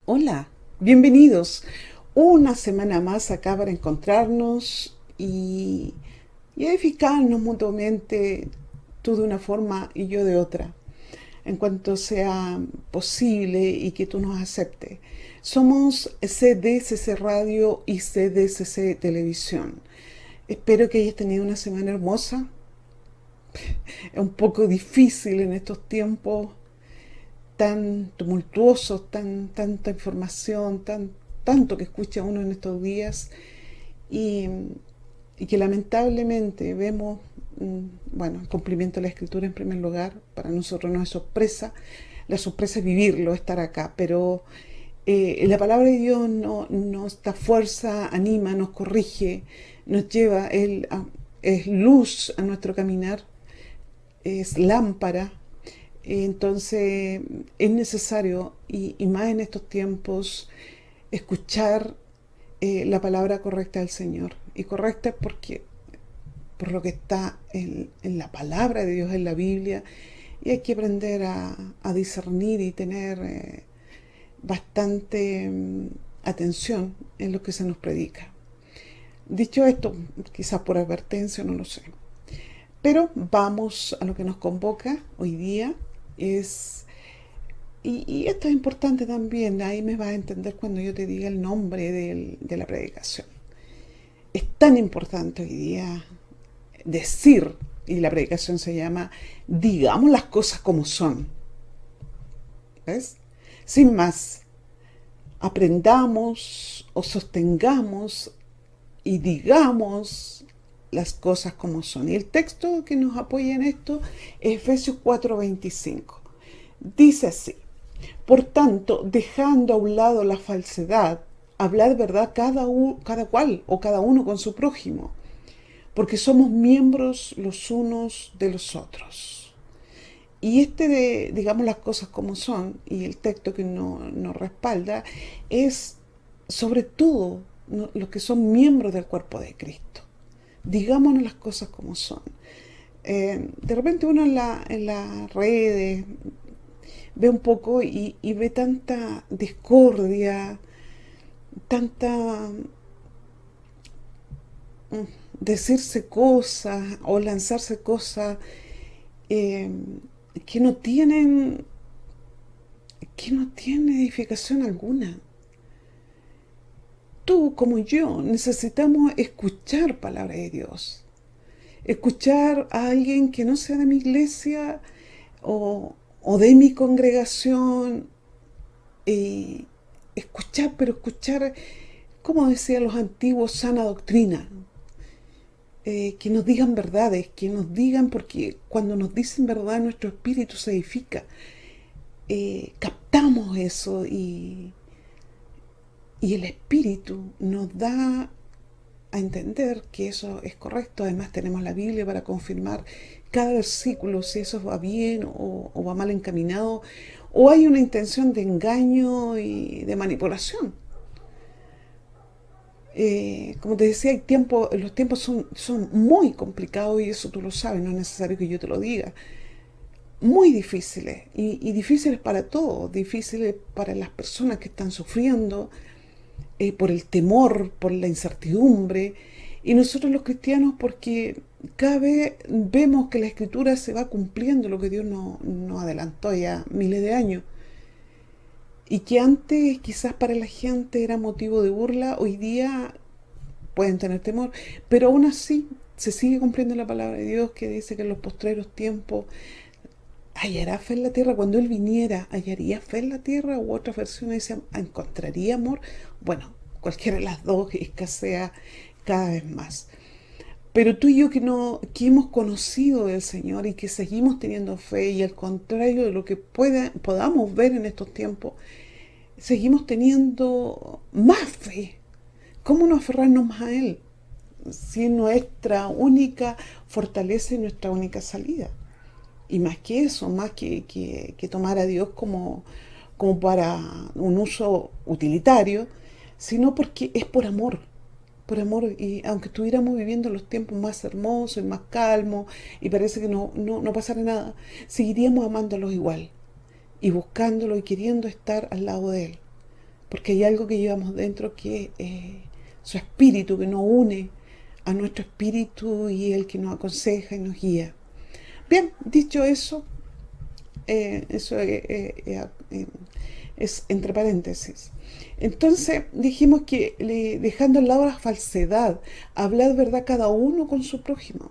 Hola, bienvenidos. Una semana más acá para encontrarnos y edificarnos mutuamente, tú de una forma y yo de otra, en cuanto sea posible y que tú nos aceptes. Somos CDCC Radio y CDCC Televisión. Espero que hayas tenido una semana hermosa. Es un poco difícil en estos tiempos tan tumultuosos, tanta información, tanto que escucha uno en estos días y, y que lamentablemente vemos, bueno, el cumplimiento de la escritura en primer lugar, para nosotros no es sorpresa, la sorpresa es vivirlo, estar acá, pero la palabra de Dios nos da fuerza, anima, nos corrige, nos lleva, es luz a nuestro caminar, es lámpara. Entonces es necesario, y más en estos tiempos, escuchar la palabra correcta del Señor. Y correcta es porque por lo que está en la palabra de Dios, en la Biblia, y hay que aprender a discernir y tener bastante atención en lo que se nos predica. Dicho esto, quizás por advertencia, no lo sé. Pero vamos a lo que nos convoca hoy día. Es Y esto es importante también, ahí me vas a entender cuando yo te diga el nombre de la predicación. Es tan importante hoy día decir, y la predicación se llama, digamos las cosas como son. ¿Ves? Sin más, aprendamos o sostengamos y digamos las cosas como son. Y el texto que nos apoya en esto es Efesios 4:25. Dice así: por tanto, dejando a un lado la falsedad, hablad verdad cada cual o cada uno con su prójimo, porque somos miembros los unos de los otros. Y digamos las cosas como son, y el texto que nos respalda, es sobre todo los que son miembros del cuerpo de Cristo. Digámonos las cosas como son. De repente uno en las redes ve un poco y ve tanta discordia, tanta decirse cosas o lanzarse cosas eh, que no tienen que no tienen edificación alguna. Tú como yo necesitamos escuchar palabra de Dios, escuchar a alguien que no sea de mi iglesia o de mi congregación, y escuchar, pero escuchar, como decían los antiguos, sana doctrina. Que nos digan verdades, que nos digan, porque cuando nos dicen verdad nuestro espíritu se edifica. Captamos eso y el espíritu nos da a entender que eso es correcto. Además tenemos la Biblia para confirmar cada versículo, si eso va bien o va mal encaminado, o hay una intención de engaño y de manipulación. Como te decía, los tiempos son muy complicados y eso tú lo sabes, no es necesario que yo te lo diga. Muy difíciles y difíciles para todos, difíciles para las personas que están sufriendo por el temor, por la incertidumbre, y nosotros los cristianos porque cada vez vemos que la escritura se va cumpliendo, lo que Dios nos adelantó ya miles de años, y que antes quizás para la gente era motivo de burla, hoy día pueden tener temor, pero aún así se sigue cumpliendo la palabra de Dios que dice que en los postreros tiempos hallará fe en la tierra. Cuando Él viniera, hallaría fe en la tierra, u otras versiones dicen, encontraría amor. Bueno, cualquiera de las dos escasea cada vez más. Pero tú y yo que hemos conocido del Señor y que seguimos teniendo fe, y al contrario de lo que podamos ver en estos tiempos, seguimos teniendo más fe. ¿Cómo no aferrarnos más a Él? Si es nuestra única fortaleza y nuestra única salida. Y más que eso, más que tomar a Dios como para un uso utilitario, sino porque es por amor, y aunque estuviéramos viviendo los tiempos más hermosos y más calmos, y parece que no pasara nada, seguiríamos amándolos igual, y buscándolo y queriendo estar al lado de Él. porque hay algo que llevamos dentro que su espíritu, que nos une a nuestro espíritu y el que nos aconseja y nos guía. Bien, dicho eso, eso es entre paréntesis. Entonces dijimos que dejando al lado la falsedad, hablar verdad cada uno con su prójimo,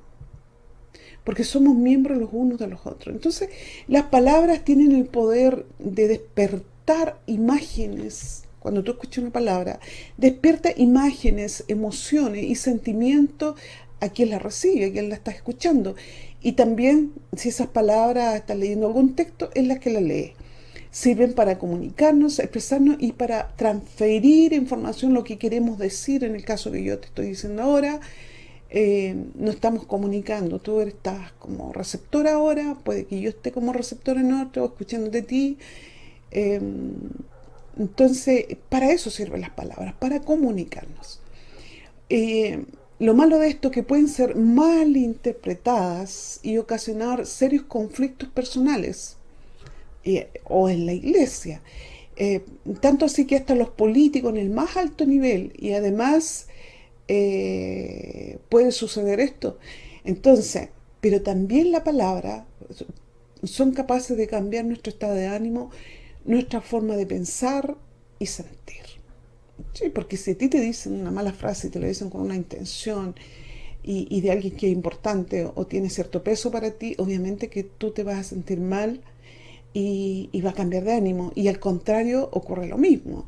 porque somos miembros los unos de los otros. Entonces las palabras tienen el poder de despertar imágenes. Cuando tú escuchas una palabra, despierta imágenes, emociones y sentimientos a quien la recibe, a quien la está escuchando. Y también, si esas palabras están leyendo algún texto, es la que la lee. Sirven para comunicarnos, expresarnos y para transferir información, lo que queremos decir. En el caso que yo te estoy diciendo ahora, nos estamos comunicando. Tú estás como receptor ahora, puede que yo esté como receptor en otro, escuchándote a ti. Eh, entonces, para eso sirven las palabras, para comunicarnos. Lo malo de esto es que pueden ser mal interpretadas y ocasionar serios conflictos personales o en la iglesia. Eh, Tanto así que hasta los políticos en el más alto nivel, y además puede suceder esto. Entonces, pero también la palabra son capaces de cambiar nuestro estado de ánimo, nuestra forma de pensar y sentir. Sí, porque si a ti te dicen una mala frase y te lo dicen con una intención y de alguien que es importante o tiene cierto peso para ti, obviamente que tú te vas a sentir mal y va a cambiar de ánimo. Y al contrario ocurre lo mismo.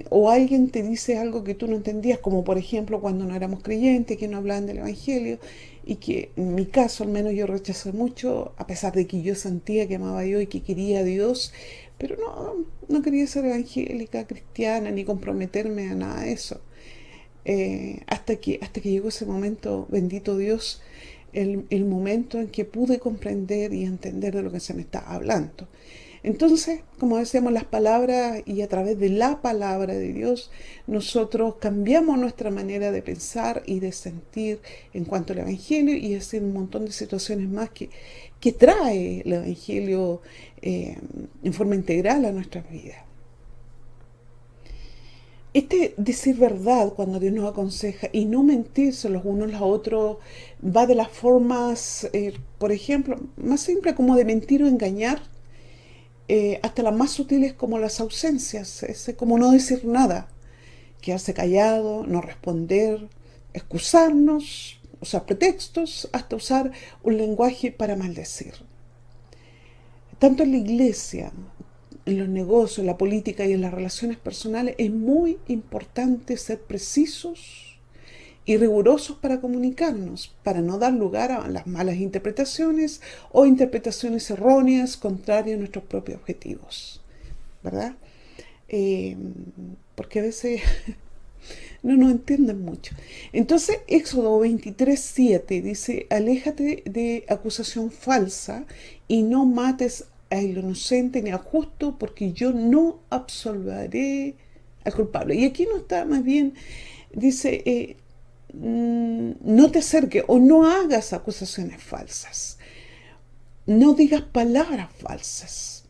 O alguien te dice algo que tú no entendías, como por ejemplo cuando no éramos creyentes, que no hablaban del Evangelio, y que en mi caso al menos yo rechacé mucho, a pesar de que yo sentía que amaba a Dios y que quería a Dios, pero no quería ser evangélica, cristiana, ni comprometerme a nada de eso. Hasta que llegó ese momento, bendito Dios, el momento en que pude comprender y entender de lo que se me estaba hablando. Entonces, como decíamos, las palabras y a través de la palabra de Dios, nosotros cambiamos nuestra manera de pensar y de sentir en cuanto al Evangelio y hacer un montón de situaciones más que trae el Evangelio en forma integral a nuestras vidas. Este decir verdad cuando Dios nos aconseja y no mentirse los unos a los otros va de las formas, por ejemplo, más simple como de mentir o engañar, hasta las más sutiles como las ausencias, ese como no decir nada, quedarse callado, no responder, excusarnos, usar pretextos, hasta usar un lenguaje para maldecir. Tanto en la iglesia, en los negocios, en la política y en las relaciones personales es muy importante ser precisos y rigurosos para comunicarnos, para no dar lugar a las malas interpretaciones o interpretaciones erróneas contrarias a nuestros propios objetivos, ¿verdad? Eh, Porque a veces no nos entienden mucho. Entonces, Éxodo 23:7 dice, aléjate de acusación falsa y no mates al inocente ni al justo, porque yo no absolveré al culpable. Y aquí no está, más bien, dice, no te acerques o no hagas acusaciones falsas, no digas palabras falsas,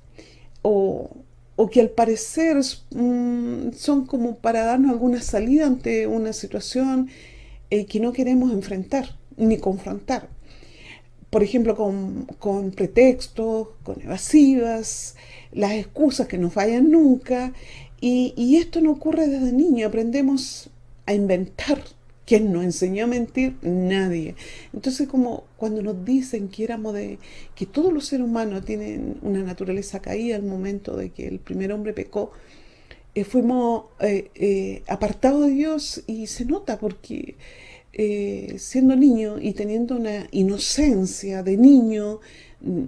o, o que al parecer son como para darnos alguna salida ante una situación que no queremos enfrentar ni confrontar. Por ejemplo, con pretextos, con evasivas, las excusas que no fallan nunca. Y esto no ocurre desde niño, aprendemos a inventar. ¿Quién nos enseñó a mentir? Nadie. Entonces, como cuando nos dicen que todos los seres humanos tienen una naturaleza caída al momento de que el primer hombre pecó, fuimos apartados de Dios y se nota porque siendo niño y teniendo una inocencia de niño,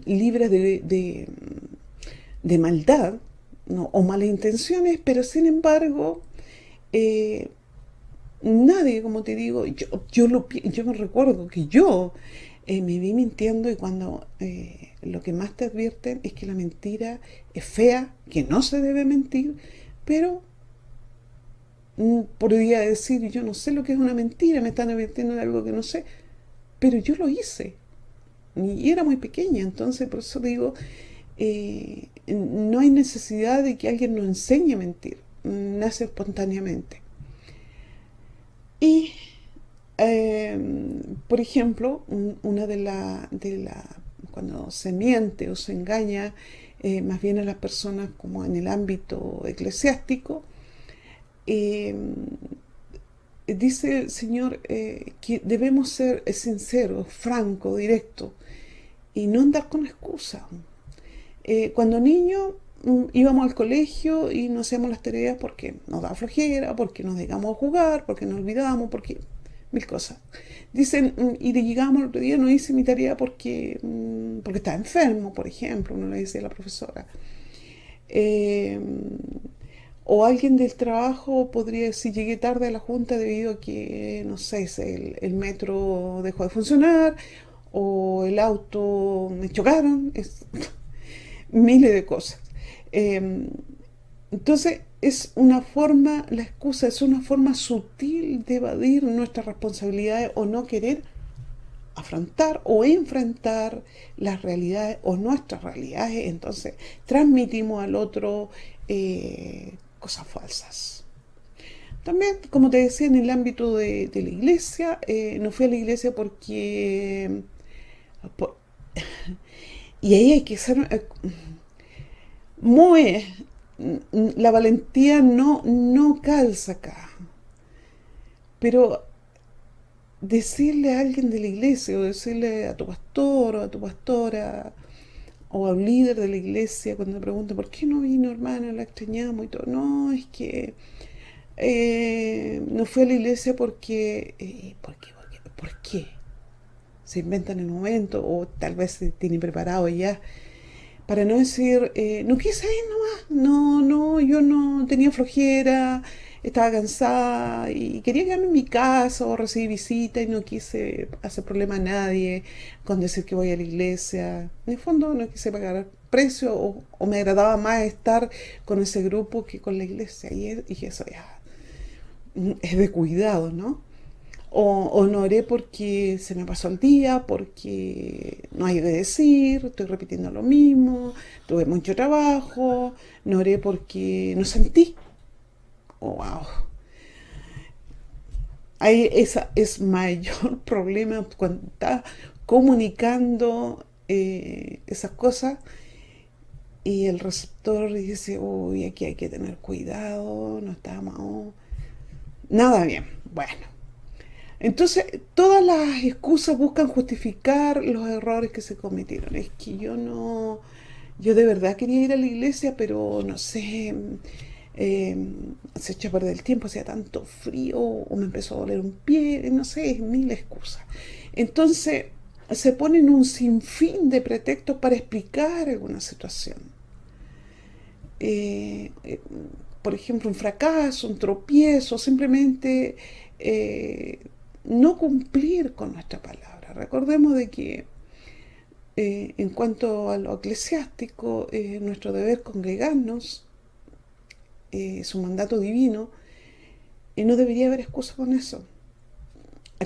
libre de maldad, ¿no? O malas intenciones, pero sin embargo, eh, nadie, como te digo, yo me recuerdo que yo me vi mintiendo y cuando lo que más te advierten es que la mentira es fea, que no se debe mentir, pero podría decir, yo no sé lo que es una mentira, me están advirtiendo de algo que no sé, pero yo lo hice y era muy pequeña, entonces por eso digo, no hay necesidad de que alguien nos enseñe a mentir, nace espontáneamente. Y, eh, por ejemplo, una cuando se miente o se engaña, más bien a las personas como en el ámbito eclesiástico, eh, dice el Señor que debemos ser sinceros, francos, directos y no andar con excusas. Cuando niños íbamos al colegio y no hacíamos las tareas porque nos daba flojera, porque nos dedicamos a jugar, porque nos olvidábamos, porque mil cosas. Dicen, y llegábamos el otro día, no hice mi tarea porque estaba enfermo, por ejemplo, uno le decía a la profesora. Eh, o alguien del trabajo podría decir, llegué tarde a la junta debido a que, no sé, el metro dejó de funcionar, o el auto me chocaron, miles de cosas. Eh, entonces, es una forma, la excusa es una forma sutil de evadir nuestras responsabilidades o no querer afrontar o enfrentar las realidades o nuestras realidades. Entonces, transmitimos al otro cosas falsas. También, como te decía, en el ámbito de la iglesia, no fui a la iglesia porque... por- y ahí hay que ser muy... La valentía no calza acá. Pero decirle a alguien de la iglesia o decirle a tu pastor o a tu pastora o a un líder de la iglesia cuando me preguntan ¿por qué no vino, hermana? La extrañamos y todo. No, es que no fui a la iglesia ¿por qué? Se inventan en el momento o tal vez se tienen preparado ya para no decir, no quise ir nomás, no, yo no tenía flojera, estaba cansada y quería quedarme en mi casa o recibir visita y no quise hacer problema a nadie con decir que voy a la iglesia. En el fondo no quise pagar precio o me agradaba más estar con ese grupo que con la iglesia y eso ya es de cuidado, ¿no? O no oré porque se me pasó el día, porque no hay que decir, estoy repitiendo lo mismo, tuve mucho trabajo, no oré porque no sentí. Oh, wow. Ahí esa es mayor problema cuando estás comunicando esas cosas y el receptor dice, uy, aquí hay que tener cuidado, no estamos... Nada bien. Bueno, entonces, todas las excusas buscan justificar los errores que se cometieron. Es que yo de verdad quería ir a la iglesia, pero no sé, eh, se echó a perder el tiempo, hacía tanto frío, o me empezó a doler un pie, no sé, mil excusas. Entonces, se ponen un sinfín de pretextos para explicar alguna situación. Eh, eh, por ejemplo, un fracaso, un tropiezo, simplemente eh, no cumplir con nuestra palabra. Recordemos de que en cuanto a lo eclesiástico, nuestro deber congregarnos, es un mandato divino, y no debería haber excusa con eso.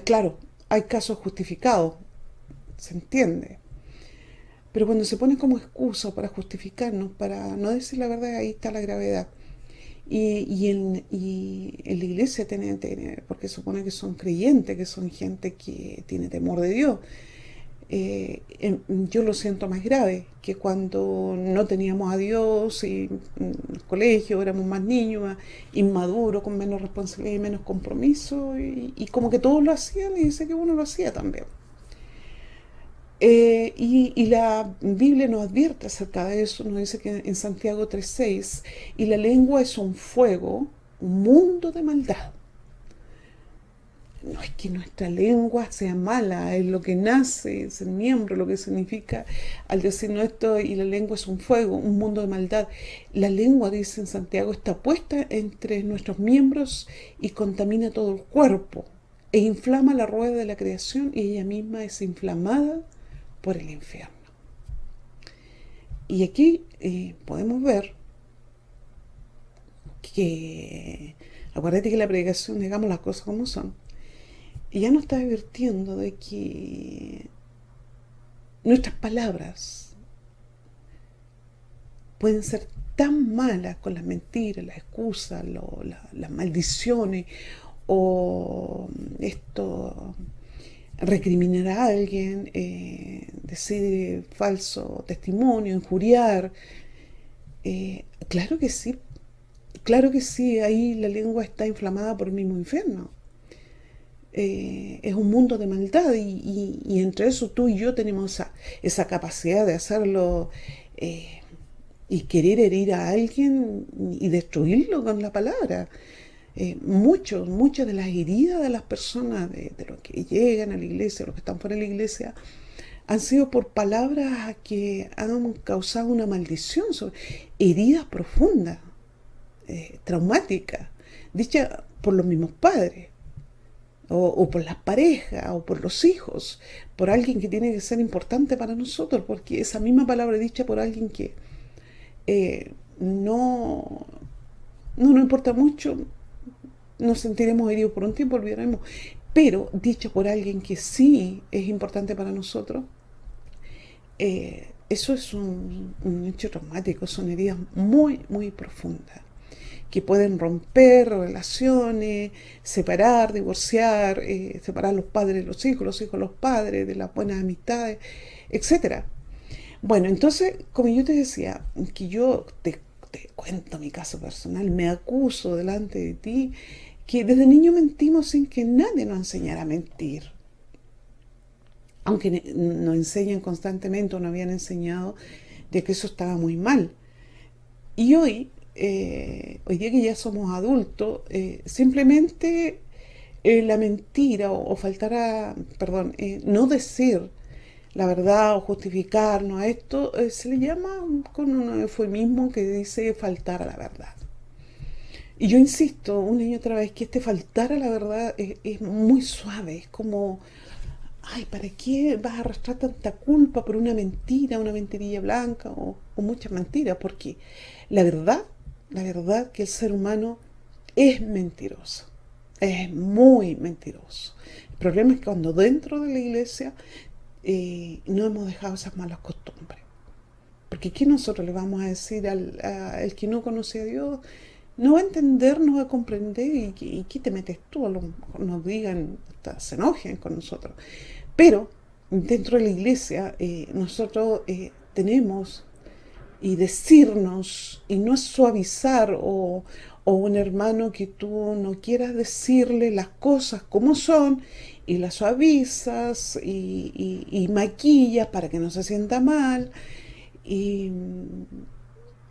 Claro, hay casos justificados, se entiende, pero cuando se pone como excusa para justificarnos, para no decir la verdad, ahí está la gravedad. Y en la iglesia porque supone que son creyentes, que son gente que tiene temor de Dios. Yo lo siento más grave que cuando no teníamos a Dios y en el colegio éramos más niños, más inmaduros, con menos responsabilidad y menos compromiso, y como que todos lo hacían y dice que uno lo hacía también. Y la Biblia nos advierte acerca de eso, nos dice que en Santiago 3:6, y la lengua es un fuego, un mundo de maldad. No es que nuestra lengua sea mala, es lo que nace, es el miembro, lo que significa al decirnos esto, y la lengua es un fuego, un mundo de maldad. La lengua, dice en Santiago, está puesta entre nuestros miembros y contamina todo el cuerpo, e inflama la rueda de la creación y ella misma es inflamada por el infierno. Y aquí podemos ver que, acuérdate que la predicación, digamos las cosas como son, y ya nos está advirtiendo de que nuestras palabras pueden ser tan malas con las mentiras, las excusas, las maldiciones o esto, recriminar a alguien, decir falso testimonio, injuriar. Claro que sí, claro que sí, ahí la lengua está inflamada por el mismo infierno. Es un mundo de maldad y entre eso tú y yo tenemos esa capacidad de hacerlo, eh, y querer herir a alguien y destruirlo con la palabra. Muchas de las heridas de las personas, de los que llegan a la iglesia, los que están fuera de la iglesia, han sido por palabras que han causado una maldición, heridas profundas, traumáticas, dichas por los mismos padres, o por las parejas, o por los hijos, por alguien que tiene que ser importante para nosotros, porque esa misma palabra dicha por alguien que no, no nos importa mucho, nos sentiremos heridos por un tiempo, olvidaremos, pero dicha por alguien que sí es importante para nosotros, eso es un hecho traumático, son heridas muy, muy profundas, que pueden romper relaciones, separar, divorciar, separar los padres de los hijos los padres, de las buenas amistades, etcétera. Bueno, entonces, como yo te decía, que yo te cuento mi caso personal, me acuso delante de ti, que desde niño mentimos sin que nadie nos enseñara a mentir. Aunque nos enseñan constantemente o nos habían enseñado de que eso estaba muy mal. Y hoy día que ya somos adultos, simplemente la mentira o faltar a, perdón, no decir la verdad o justificarnos a esto, se le llama con un eufemismo que dice faltar a la verdad. Y yo insisto una y otra vez que este faltar a la verdad es muy suave, es como, ay, ¿para qué vas a arrastrar tanta culpa por una mentirilla blanca o muchas mentiras? Porque la verdad, la verdad que el ser humano es mentiroso, es muy mentiroso. El problema es que cuando dentro de la iglesia no hemos dejado esas malas costumbres. Porque ¿qué nosotros le vamos a decir al que no conoce a Dios? No va a entender, no va a comprender y ¿qué te metes tú? A lo mejor nos digan, hasta se enojen con nosotros. Pero dentro de la iglesia nosotros tenemos y decirnos y no suavizar o un hermano que tú no quieras decirle las cosas como son y las suavizas y maquillas para que no se sienta mal y,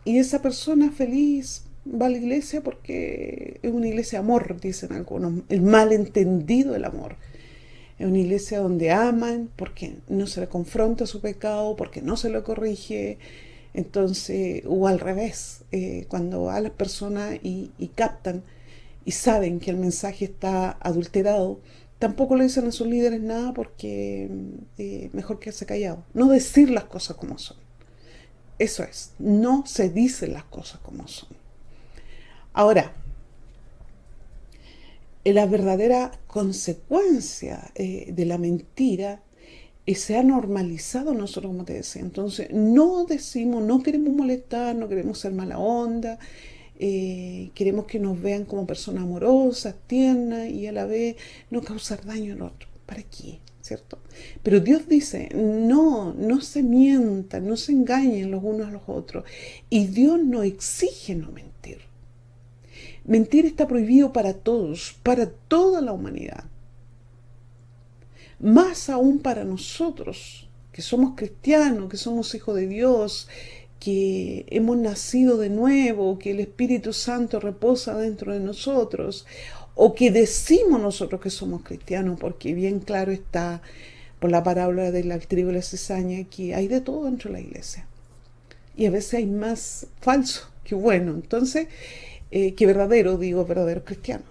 y esa persona feliz va a la iglesia porque es una iglesia de amor, dicen algunos, el malentendido del amor. Es una iglesia donde aman porque no se le confronta su pecado, porque no se lo corrige. Entonces, o al revés, cuando va a las personas y captan y saben que el mensaje está adulterado, tampoco le dicen a sus líderes nada porque mejor quedarse callado. No decir las cosas como son. Eso es, no se dicen las cosas como son. Ahora, la verdadera consecuencia de la mentira se ha normalizado nosotros, como te decía. Entonces, no decimos, no queremos molestar, no queremos ser mala onda, queremos que nos vean como personas amorosas, tiernas y a la vez no causar daño al otro. ¿Para qué? ¿Cierto? Pero Dios dice, no, no se mientan, no se engañen los unos a los otros. Y Dios no exige no mentir. Mentir está prohibido para todos, para toda la humanidad. Más aún para nosotros, que somos cristianos, que somos hijos de Dios, que hemos nacido de nuevo, que el Espíritu Santo reposa dentro de nosotros, o que decimos nosotros que somos cristianos, porque bien claro está por la parábola del trigo y la cizaña que hay de todo dentro de la iglesia. Y a veces hay más falso que bueno, entonces, que verdadero, digo, verdadero cristiano.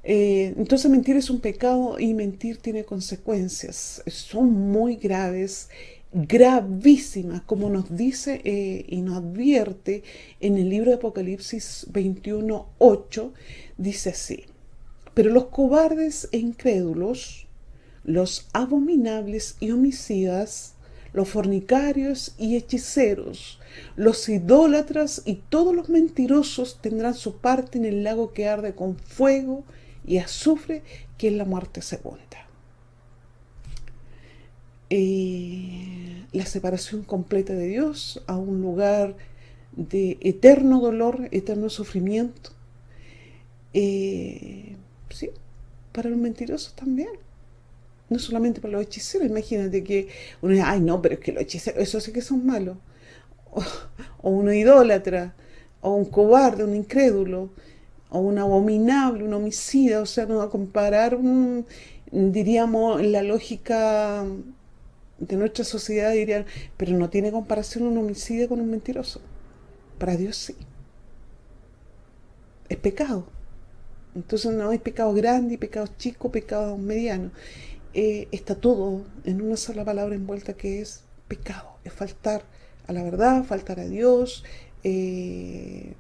Entonces mentir es un pecado y mentir tiene consecuencias. Son muy graves, gravísimas, como nos dice y nos advierte en el libro de Apocalipsis 21:8, dice así: pero los cobardes e incrédulos, los abominables y homicidas, los fornicarios y hechiceros, los idólatras y todos los mentirosos tendrán su parte en el lago que arde con fuego y azufre, que es la muerte segunda. La separación completa de Dios a un lugar de eterno dolor, eterno sufrimiento. Sí, para los mentirosos también. No solamente para los hechiceros. Imagínate que uno dice, ay no, pero es que los hechiceros, eso sí que son malos. O, o un idólatra, o un cobarde, un incrédulo, o un abominable, un homicida. O sea, no va a comparar, diríamos, en la lógica de nuestra sociedad dirían, pero no tiene comparación un homicida con un mentiroso. Para Dios sí. Es pecado. Entonces no hay pecado grande y pecado chico, pecado mediano. Está todo en una sola palabra envuelta, que es pecado. Es faltar a la verdad, faltar a Dios, es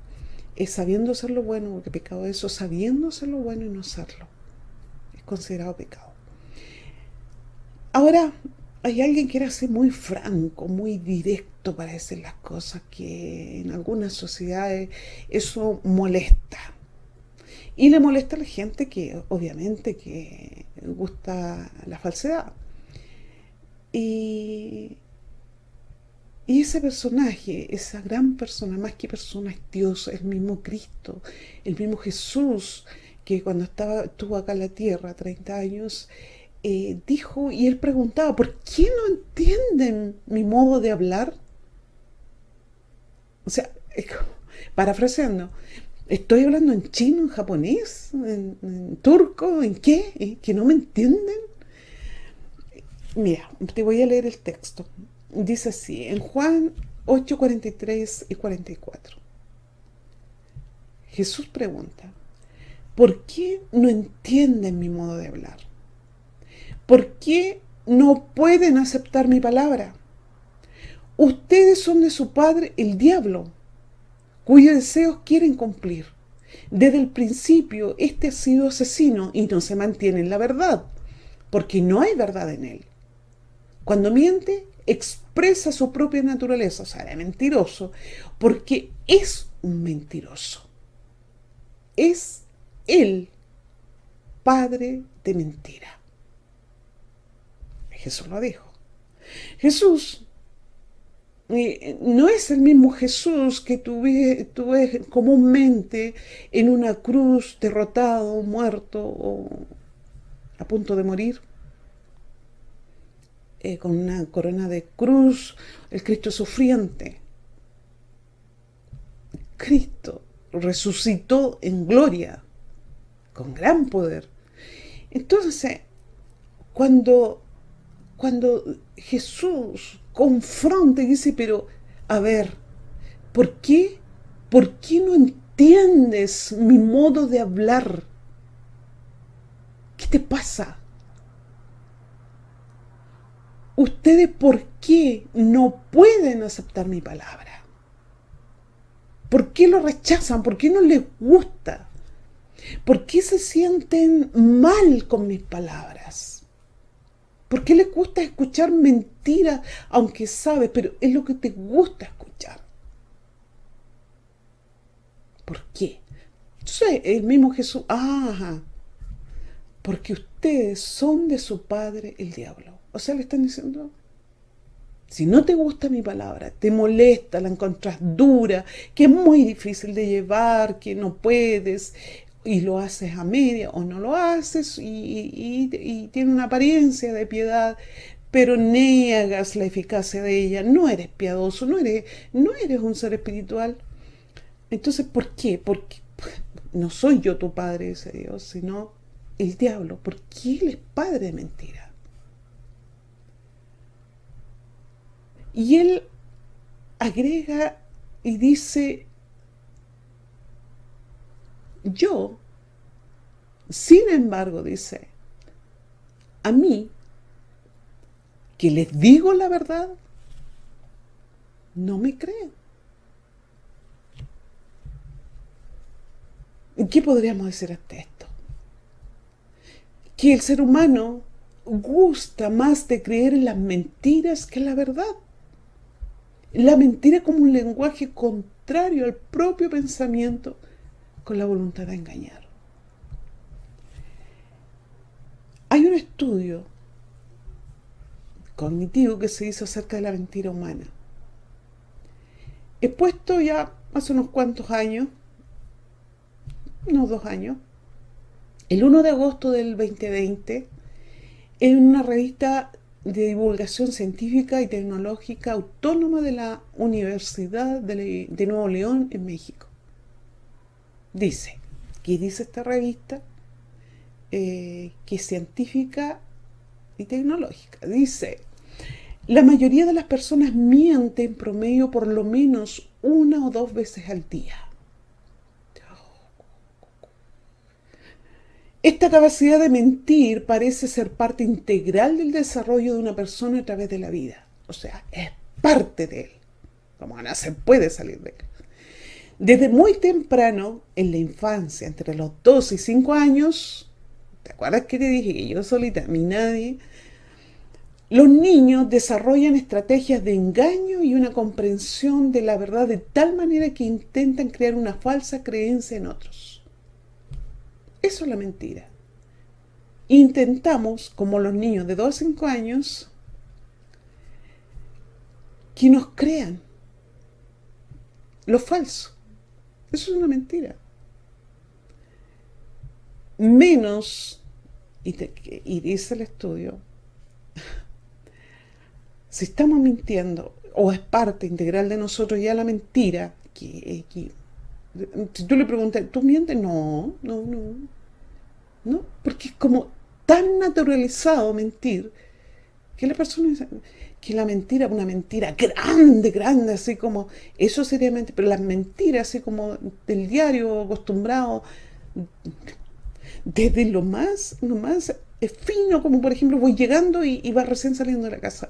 sabiendo hacer lo bueno, porque pecado es eso, sabiendo hacer lo bueno y no hacerlo. Es considerado pecado. Ahora, hay alguien que era así muy franco, muy directo para decir las cosas, que en algunas sociedades eso molesta. Y le molesta a la gente que obviamente que gusta la falsedad. Y, y ese personaje, esa gran persona, más que persona, es Dios, el mismo Cristo, el mismo Jesús, que cuando estuvo acá en la tierra 30 años, dijo, y él preguntaba, ¿por qué no entienden mi modo de hablar? O sea, parafraseando, estoy hablando en chino, en japonés, en turco, ¿en qué? ¿Que no me entienden? Mira, te voy a leer el texto. Dice así, en Juan 8, 43 y 44. Jesús pregunta, ¿por qué no entienden mi modo de hablar? ¿Por qué no pueden aceptar mi palabra? Ustedes son de su padre el diablo, cuyos deseos quieren cumplir. Desde el principio, este ha sido asesino y no se mantiene en la verdad, porque no hay verdad en él. Cuando miente, expresa su propia naturaleza, o sea, de mentiroso, porque es un mentiroso. Es el padre de mentira. Jesús lo dijo. Jesús no es el mismo Jesús que tú ves comúnmente en una cruz, derrotado, muerto o a punto de morir, con una corona de cruz, el Cristo sufriente. Cristo resucitó en gloria, con gran poder. Entonces, cuando, cuando Jesús confronta y dice, pero, a ver, ¿por qué? ¿Por qué no entiendes mi modo de hablar? ¿Qué te pasa? ¿Ustedes por qué no pueden aceptar mi palabra? ¿Por qué lo rechazan? ¿Por qué no les gusta? ¿Por qué se sienten mal con mis palabras? ¿Por qué les gusta escuchar mentiras, aunque sabes, pero es lo que te gusta escuchar? ¿Por qué? Entonces el mismo Jesús, porque ustedes son de su padre el diablo. O sea, le están diciendo, si no te gusta mi palabra, te molesta, la encontrás dura, que es muy difícil de llevar, que no puedes, y lo haces a media o no lo haces, y tiene una apariencia de piedad, pero niegas la eficacia de ella, no eres piadoso, no eres un ser espiritual. Entonces, ¿por qué? Porque no soy yo tu padre, dice Dios, sino el diablo, porque él es padre de mentira. Y él agrega y dice, yo, sin embargo, dice, a mí, que les digo la verdad, no me creen. ¿Qué podríamos decir ante esto? Que el ser humano gusta más de creer en las mentiras que en la verdad. La mentira como un lenguaje contrario al propio pensamiento con la voluntad de engañar. Hay un estudio cognitivo que se hizo acerca de la mentira humana. Expuesto ya hace unos cuantos años, unos 2 años, el 1 de agosto del 2020, en una revista de divulgación científica y tecnológica autónoma de la Universidad de Nuevo León en México. Dice, ¿qué dice esta revista? Que es científica y tecnológica. Dice, la mayoría de las personas mienten en promedio por lo menos 1 o 2 veces al día. Esta capacidad de mentir parece ser parte integral del desarrollo de una persona a través de la vida. O sea, es parte de él. Como no se puede salir de él. Desde muy temprano, en la infancia, entre los 2 y 5 años, ¿te acuerdas que te dije que yo solita, a mí nadie? Los niños desarrollan estrategias de engaño y una comprensión de la verdad de tal manera que intentan crear una falsa creencia en otros. Eso es la mentira. Intentamos, como los niños de 2 a 5 años, que nos crean lo falso. Eso es una mentira. Menos, y dice el estudio, si estamos mintiendo o es parte integral de nosotros ya la mentira, si tú le preguntas, ¿tú mientes? No, no, porque es como tan naturalizado mentir que la persona dice que la mentira, una mentira grande, así como, eso sería mentira, pero las mentiras así como del diario acostumbrado, desde lo más fino, como por ejemplo voy llegando y va recién saliendo de la casa.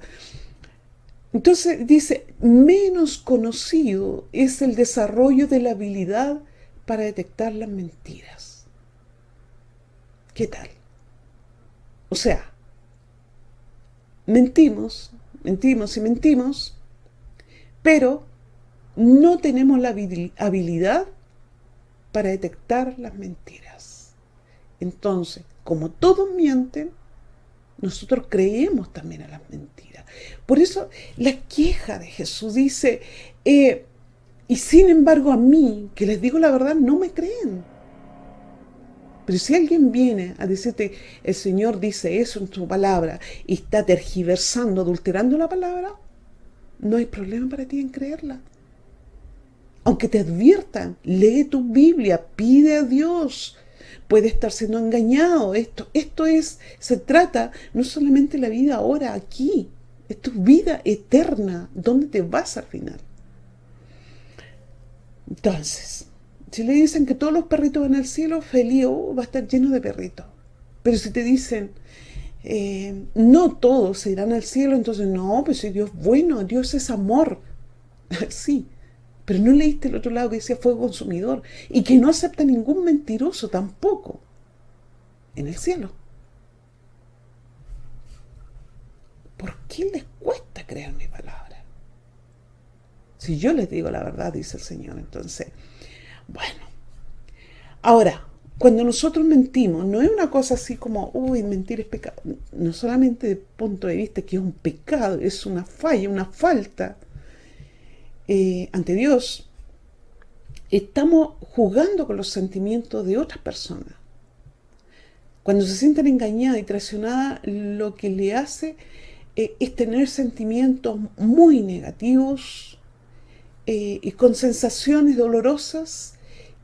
Entonces dice, menos conocido es el desarrollo de la habilidad para detectar las mentiras. ¿Qué tal? O sea, mentimos, pero no tenemos la habilidad para detectar las mentiras. Entonces, como todos mienten, nosotros creemos también a las mentiras. Por eso la queja de Jesús dice, y sin embargo a mí, que les digo la verdad, no me creen. Pero si alguien viene a decirte, el Señor dice eso en su palabra, y está tergiversando, adulterando la palabra, no hay problema para ti en creerla. Aunque te adviertan, lee tu Biblia, pide a Dios. Puede estar siendo engañado. Se trata no solamente de la vida ahora, aquí. Es tu vida eterna. ¿Dónde te vas al final? Entonces, si le dicen que todos los perritos van al cielo, feliz, va a estar lleno de perritos. Pero si te dicen, no todos se irán al cielo, entonces no, pues si Dios es bueno, Dios es amor. Sí, pero no leíste el otro lado que decía fuego consumidor y que no acepta ningún mentiroso tampoco en el cielo. ¿Por qué les cuesta creer mi palabra? Si yo les digo la verdad, dice el Señor, entonces, bueno. Ahora, cuando nosotros mentimos, no es una cosa así como, uy, mentir es pecado. No solamente desde el punto de vista que es un pecado, es una falla, una falta ante Dios. Estamos jugando con los sentimientos de otras personas. Cuando se sienten engañadas y traicionadas, lo que le hace es tener sentimientos muy negativos y con sensaciones dolorosas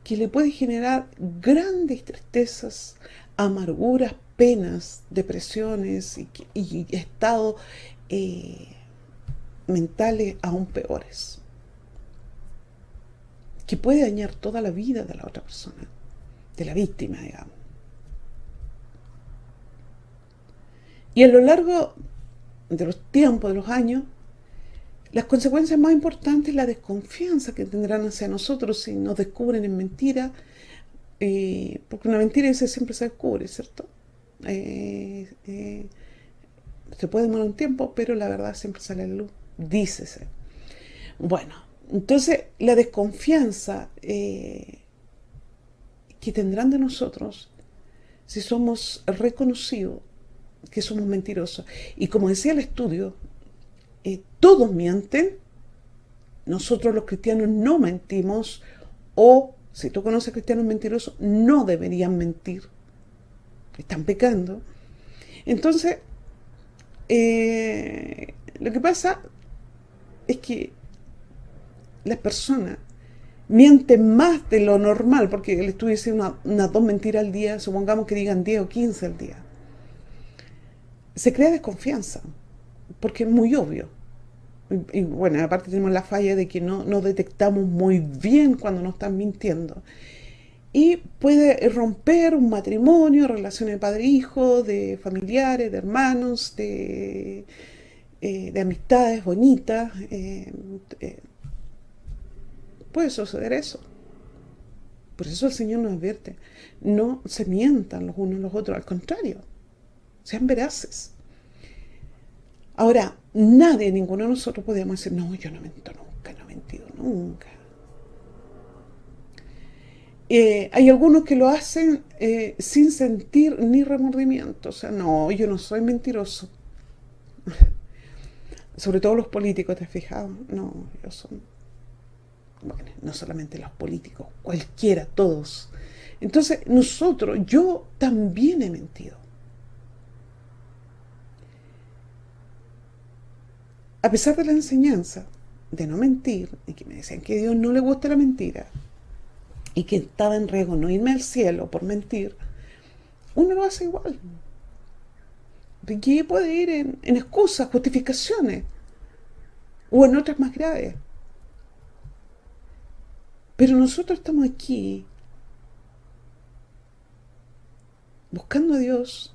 que le pueden generar grandes tristezas, amarguras, penas, depresiones y estados mentales aún peores, que puede dañar toda la vida de la otra persona, de la víctima, digamos. Y a lo largo de los tiempos, de los años, las consecuencias más importantes es la desconfianza que tendrán hacia nosotros si nos descubren en mentira, porque una mentira siempre se descubre, ¿cierto? Se puede demorar un tiempo, pero la verdad siempre sale a la luz, dícese. Bueno, entonces la desconfianza que tendrán de nosotros si somos reconocidos que somos mentirosos. Y como decía el estudio, todos mienten, nosotros los cristianos no mentimos, o si tú conoces cristianos mentirosos, no deberían mentir, están pecando. Entonces, lo que pasa es que las personas mienten más de lo normal, porque el estudio dice unas 2 mentiras al día, supongamos que digan 10 o 15 al día. Se crea desconfianza, porque es muy obvio. Y bueno, aparte tenemos la falla de que no detectamos muy bien cuando nos están mintiendo. Y puede romper un matrimonio, relaciones de padre-hijo, de familiares, de hermanos, de amistades bonitas. Puede suceder eso. Por eso el Señor nos advierte, no se mientan los unos a los otros, al contrario, sean veraces. Ahora, nadie, ninguno de nosotros podemos decir, no, yo no miento nunca, no he mentido nunca. Hay algunos que lo hacen sin sentir ni remordimiento, o sea, no, yo no soy mentiroso. Sobre todo los políticos, ¿te has fijado? No, ellos son, bueno, no solamente los políticos, cualquiera, todos. Entonces, nosotros, yo también he mentido. A pesar de la enseñanza de no mentir, y que me decían que a Dios no le gusta la mentira, y que estaba en riesgo no irme al cielo por mentir, uno lo hace igual. ¿Qué puede ir en excusas, justificaciones, o en otras más graves? Pero nosotros estamos aquí buscando a Dios,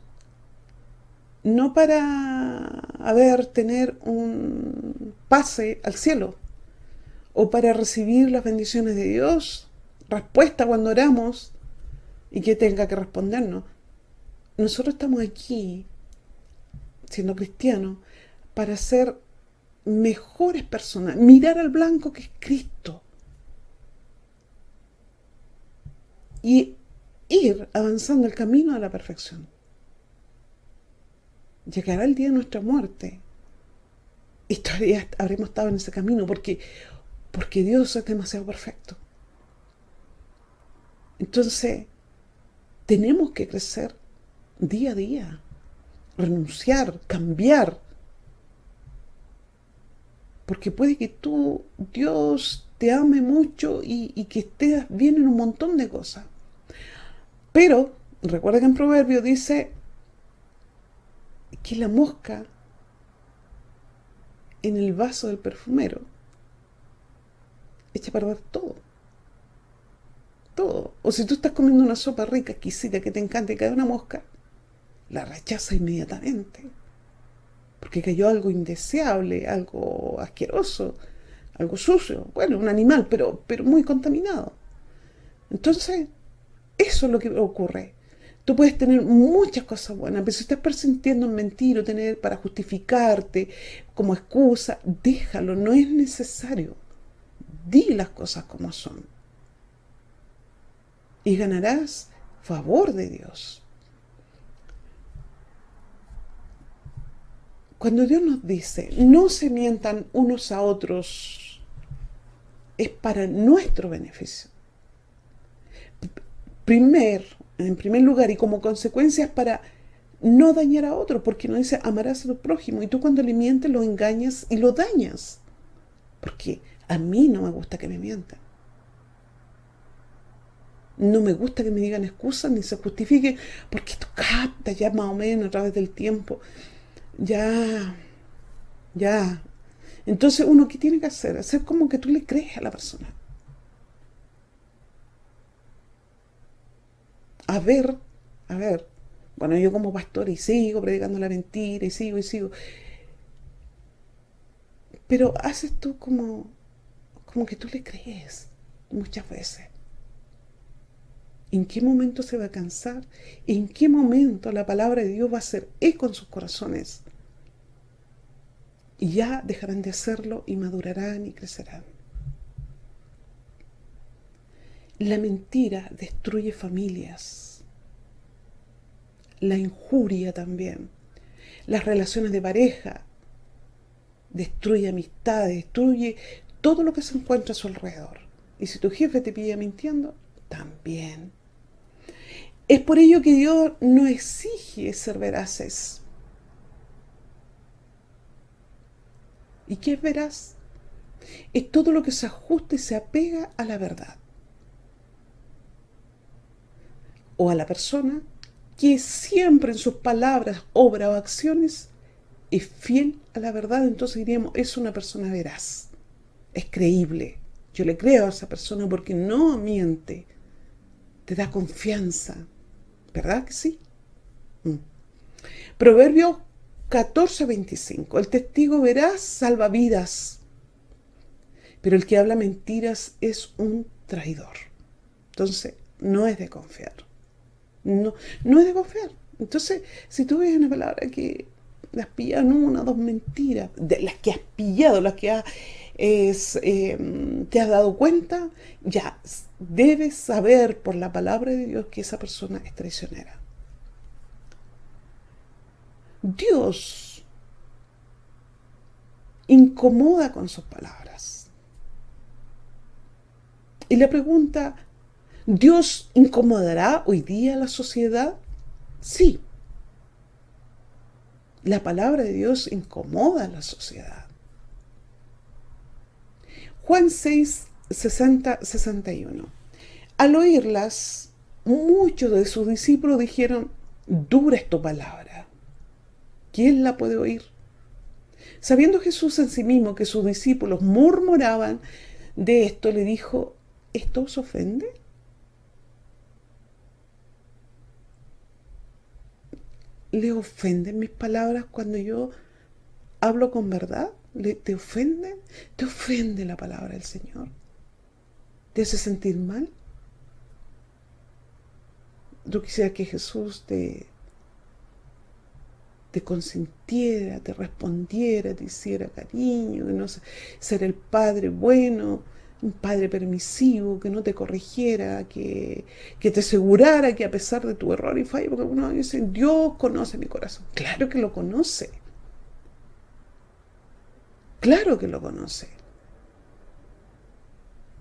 no para, tener un pase al cielo, o para recibir las bendiciones de Dios, respuesta cuando oramos y que tenga que respondernos. Nosotros estamos aquí, siendo cristianos, para ser mejores personas, mirar al blanco que es Cristo y ir avanzando el camino a la perfección. Llegará el día de nuestra muerte y todavía habremos estado en ese camino porque Dios es demasiado perfecto. Entonces, tenemos que crecer día a día, renunciar, cambiar, porque puede que Dios te ame mucho y que estés bien en un montón de cosas. Pero, recuerda que en Proverbio dice que la mosca en el vaso del perfumero echa a perder todo. Todo. O si tú estás comiendo una sopa rica, exquisita, que te encanta y cae una mosca, la rechaza inmediatamente. Porque cayó algo indeseable, algo asqueroso, algo sucio. Bueno, un animal, pero muy contaminado. Entonces, eso es lo que ocurre. Tú puedes tener muchas cosas buenas, pero si estás persintiendo en mentir o tener para justificarte como excusa, déjalo, no es necesario. Di las cosas como son. Y ganarás favor de Dios. Cuando Dios nos dice, no se mientan unos a otros, es para nuestro beneficio. En primer lugar, y como consecuencia es para no dañar a otro, porque nos dice, amarás a tu prójimo, y tú cuando le mientes lo engañas y lo dañas. Porque a mí no me gusta que me mientan. No me gusta que me digan excusas ni se justifiquen, porque tú captas ya más o menos a través del tiempo. Ya, ya. Entonces uno, ¿qué tiene que hacer? Hacer como que tú le crees a la persona. A ver, a ver. Bueno, yo como pastor y sigo predicando la mentira y sigo y sigo. Pero haces tú como que tú le crees muchas veces. ¿En qué momento se va a cansar? ¿En qué momento la palabra de Dios va a hacer eco en sus corazones? y ya dejarán de hacerlo y madurarán y crecerán. La mentira destruye familias, la injuria también, las relaciones de pareja, destruye amistades, destruye todo lo que se encuentra a su alrededor. Y si tu jefe te pilla mintiendo, también. Es por ello que Dios no exige ser veraces. ¿Y qué es veraz? Es todo lo que se ajusta y se apega a la verdad. O a la persona que siempre en sus palabras, obras o acciones es fiel a la verdad. Entonces diríamos, es una persona veraz, es creíble. Yo le creo a esa persona porque no miente, te da confianza. ¿Verdad que sí? Mm. Proverbios 14:25. El testigo veraz salva vidas, pero el que habla mentiras es un traidor. Entonces, no es de confiar. No, no es de confiar. Entonces, si tú ves una palabra que las pillas en una o dos mentiras, de las que has pillado, las que te has dado cuenta, ya debes saber por la palabra de Dios que esa persona es traicionera. Dios incomoda con sus palabras. Y la pregunta, ¿Dios incomodará hoy día a la sociedad? Sí, la palabra de Dios incomoda a la sociedad. Juan 6, 60, 61. Al oírlas, muchos de sus discípulos dijeron, dura es tu palabra. ¿Quién la puede oír? Sabiendo Jesús en sí mismo que sus discípulos murmuraban de esto, le dijo, ¿esto os ofende? ¿Le ofenden mis palabras cuando yo hablo con verdad? ¿Te ofende? ¿Te ofende la palabra del Señor? ¿Te hace sentir mal? Yo quisiera que Jesús te consintiera, te respondiera, te hiciera cariño, que no ser el padre bueno, un padre permisivo, que no te corrigiera, que te asegurara que a pesar de tu error y fallo, porque uno dice, Dios conoce mi corazón. Claro que lo conoce, claro que lo conoce.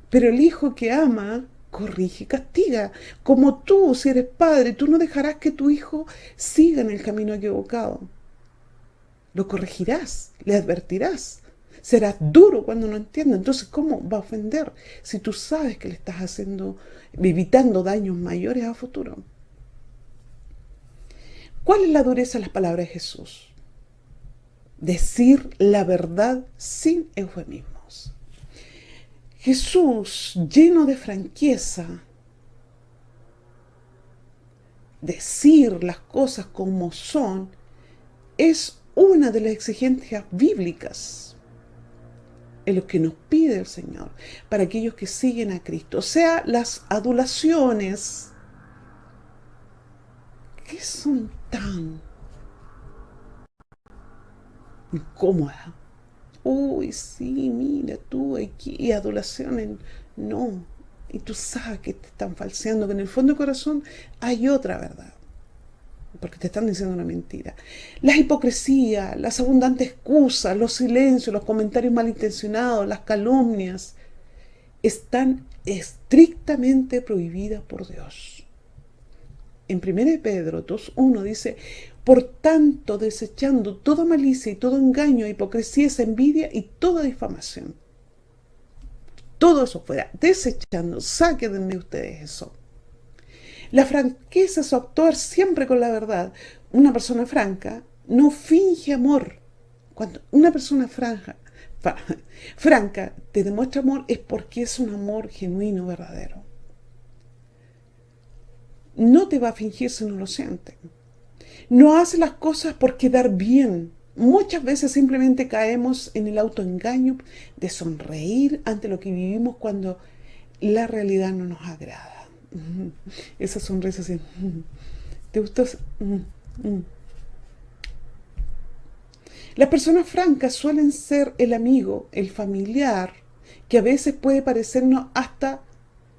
Pero el hijo que ama, corrige y castiga. Como tú, si eres padre, tú no dejarás que tu hijo siga en el camino equivocado. Lo corregirás, le advertirás. Serás duro cuando no entienda. Entonces, ¿cómo va a ofender si tú sabes que le estás evitando daños mayores a futuro? ¿Cuál es la dureza de las palabras de Jesús? Decir la verdad sin eufemismos. Jesús, lleno de franqueza, decir las cosas como son, es una de las exigencias bíblicas en lo que nos pide el Señor para aquellos que siguen a Cristo. O sea, las adulaciones que son tan incómodas. Uy, sí, mira tú, aquí adulaciones. No. Y tú sabes que te están falseando, que en el fondo del corazón hay otra verdad. Porque te están diciendo una mentira. Las hipocresías, las abundantes excusas, los silencios, los comentarios malintencionados, las calumnias, están estrictamente prohibidas por Dios. En 1 Pedro 2:1 dice, por tanto, desechando toda malicia y todo engaño, hipocresía, envidia y toda difamación. Todo eso fuera, desechando, saquen de ustedes eso. La franqueza es actuar siempre con la verdad. Una persona franca no finge amor. Cuando una persona franca te demuestra amor es porque es un amor genuino, verdadero. No te va a fingir si no lo siente. No hace las cosas por quedar bien. Muchas veces simplemente caemos en el autoengaño de sonreír ante lo que vivimos cuando la realidad no nos agrada. Esa sonrisa así. ¿Te gustó? Las personas francas suelen ser el amigo, el familiar, que a veces puede parecernos hasta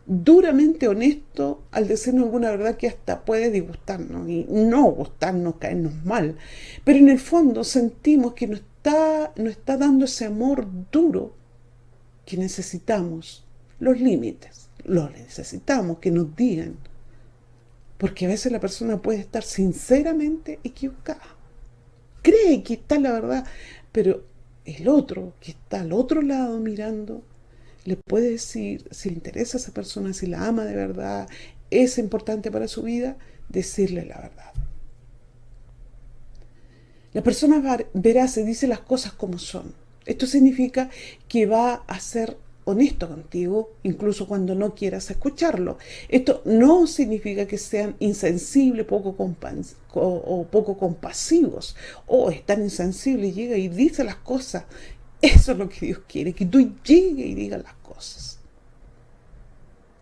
duramente honesto al decirnos alguna verdad que hasta puede disgustarnos y no gustarnos, caernos mal. Pero en el fondo sentimos que nos está dando ese amor duro que necesitamos. Los límites, los necesitamos, que nos digan. Porque a veces la persona puede estar sinceramente equivocada. Cree que está la verdad, pero el otro que está al otro lado mirando le puede decir si le interesa a esa persona, si la ama de verdad, es importante para su vida, decirle la verdad. La persona veraz se dice las cosas como son. Esto significa que va a ser honesto contigo, incluso cuando no quieras escucharlo. Esto no significa que sean insensibles o poco compasivos. O es tan insensible y llega y dice las cosas. Eso es lo que Dios quiere, que tú llegues y digas las cosas.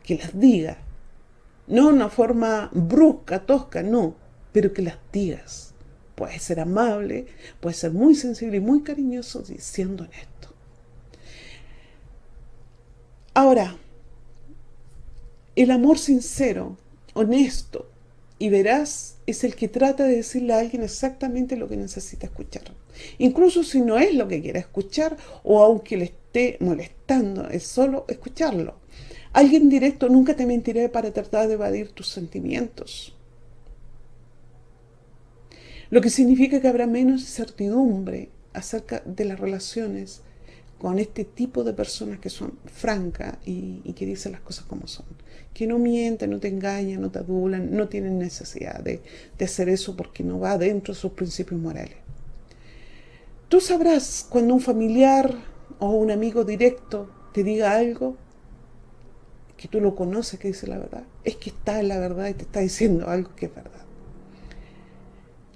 Que las digas. No de una forma brusca, tosca, no, pero que las digas. Puedes ser amable, puedes ser muy sensible y muy cariñoso siendo honesto. Ahora, el amor sincero, honesto y veraz es el que trata de decirle a alguien exactamente lo que necesita escuchar. Incluso si no es lo que quiere escuchar o aunque le esté molestando, es solo escucharlo. Alguien directo nunca te mentirá para tratar de evadir tus sentimientos. Lo que significa que habrá menos incertidumbre acerca de las relaciones con este tipo de personas que son francas y que dicen las cosas como son. Que no mienten, no te engañan, no te adulan, no tienen necesidad de hacer eso porque no va dentro de sus principios morales. Tú sabrás cuando un familiar o un amigo directo te diga algo que tú lo conoces, que dice la verdad. Es que está en la verdad y te está diciendo algo que es verdad.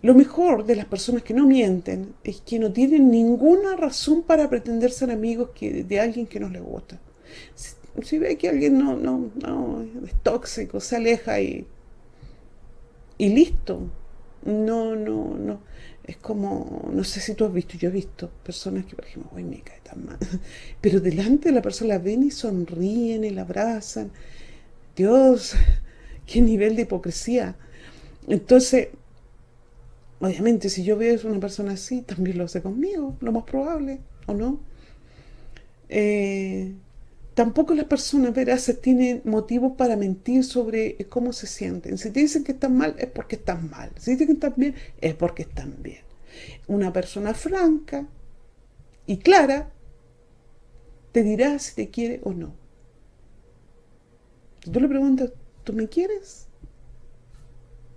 Lo mejor de las personas que no mienten es que no tienen ninguna razón para pretender ser amigos de alguien que no les gusta. Si ve que alguien no es tóxico, se aleja y listo. No. Es como, no sé si tú has visto, yo he visto personas que, por ejemplo, uy, me cae tan mal. Pero delante de la persona la ven y sonríen y la abrazan. Dios, qué nivel de hipocresía. Entonces, obviamente, si yo veo a una persona así, también lo hace conmigo, lo más probable, ¿o no? Eh, Tampoco las personas veraces tienen motivos para mentir sobre cómo se sienten. Si te dicen que están mal, es porque están mal. Si dicen que están bien, es porque están bien. Una persona franca y clara te dirá si te quiere o no. Si tú le preguntas, ¿tú me quieres?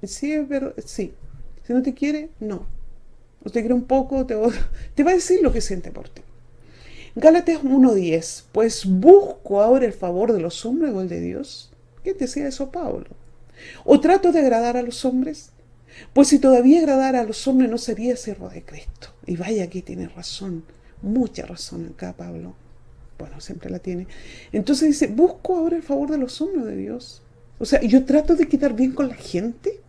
Sí, es verdad, sí. Si no te quiere, no. O te quiere un poco, te va a decir lo que siente por ti. Gálatas 1:10, pues busco ahora el favor de los hombres o el de Dios. ¿Qué decía eso Pablo? ¿O trato de agradar a los hombres? Pues si todavía agradara a los hombres no sería siervo de Cristo. Y vaya que tiene razón, mucha razón acá Pablo. Bueno, siempre la tiene. Entonces dice, busco ahora el favor de los hombres o de Dios. O sea, yo trato de quedar bien con la gente.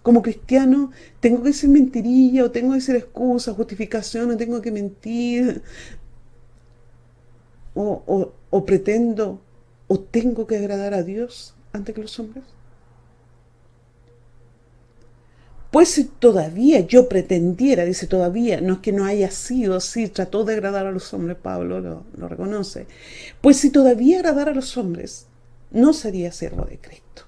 Como cristiano, tengo que decir mentirilla, o tengo que decir excusa, justificación, o tengo que mentir, o pretendo o tengo que agradar a Dios antes que los hombres. Pues si todavía yo pretendiera, dice todavía, no es que no haya sido así, trató de agradar a los hombres, Pablo lo reconoce, pues si todavía agradara a los hombres, no sería siervo de Cristo.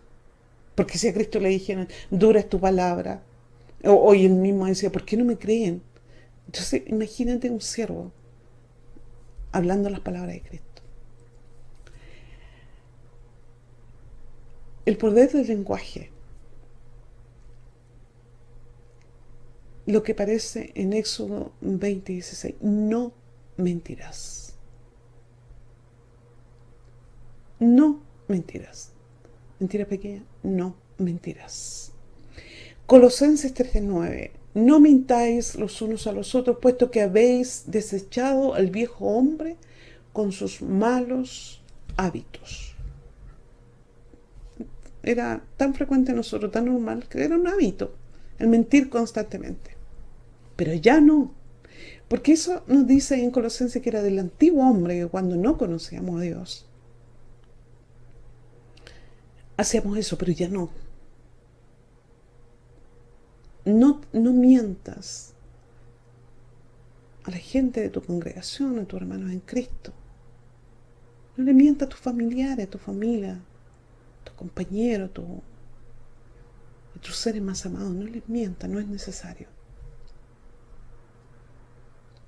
Porque si a Cristo le dijeran, dura es tu palabra, o él mismo decía, ¿por qué no me creen? Entonces imagínate un siervo hablando las palabras de Cristo. El poder del lenguaje, lo que aparece en Éxodo 20:16, no mentirás. No mentirás. Mentira pequeña, no mentirás. Colosenses 3:9, no mintáis los unos a los otros, puesto que habéis desechado al viejo hombre con sus malos hábitos. Era tan frecuente en nosotros, tan normal, que era un hábito, el mentir constantemente. Pero ya no. Porque eso nos dice ahí en Colosenses que era del antiguo hombre, que cuando no conocíamos a Dios, hacíamos eso, pero ya no. No mientas a la gente de tu congregación, a tus hermanos en Cristo. No le mientas a tus familiares, a tu familia, a tus compañeros, a tus seres más amados. No les mientas, no es necesario.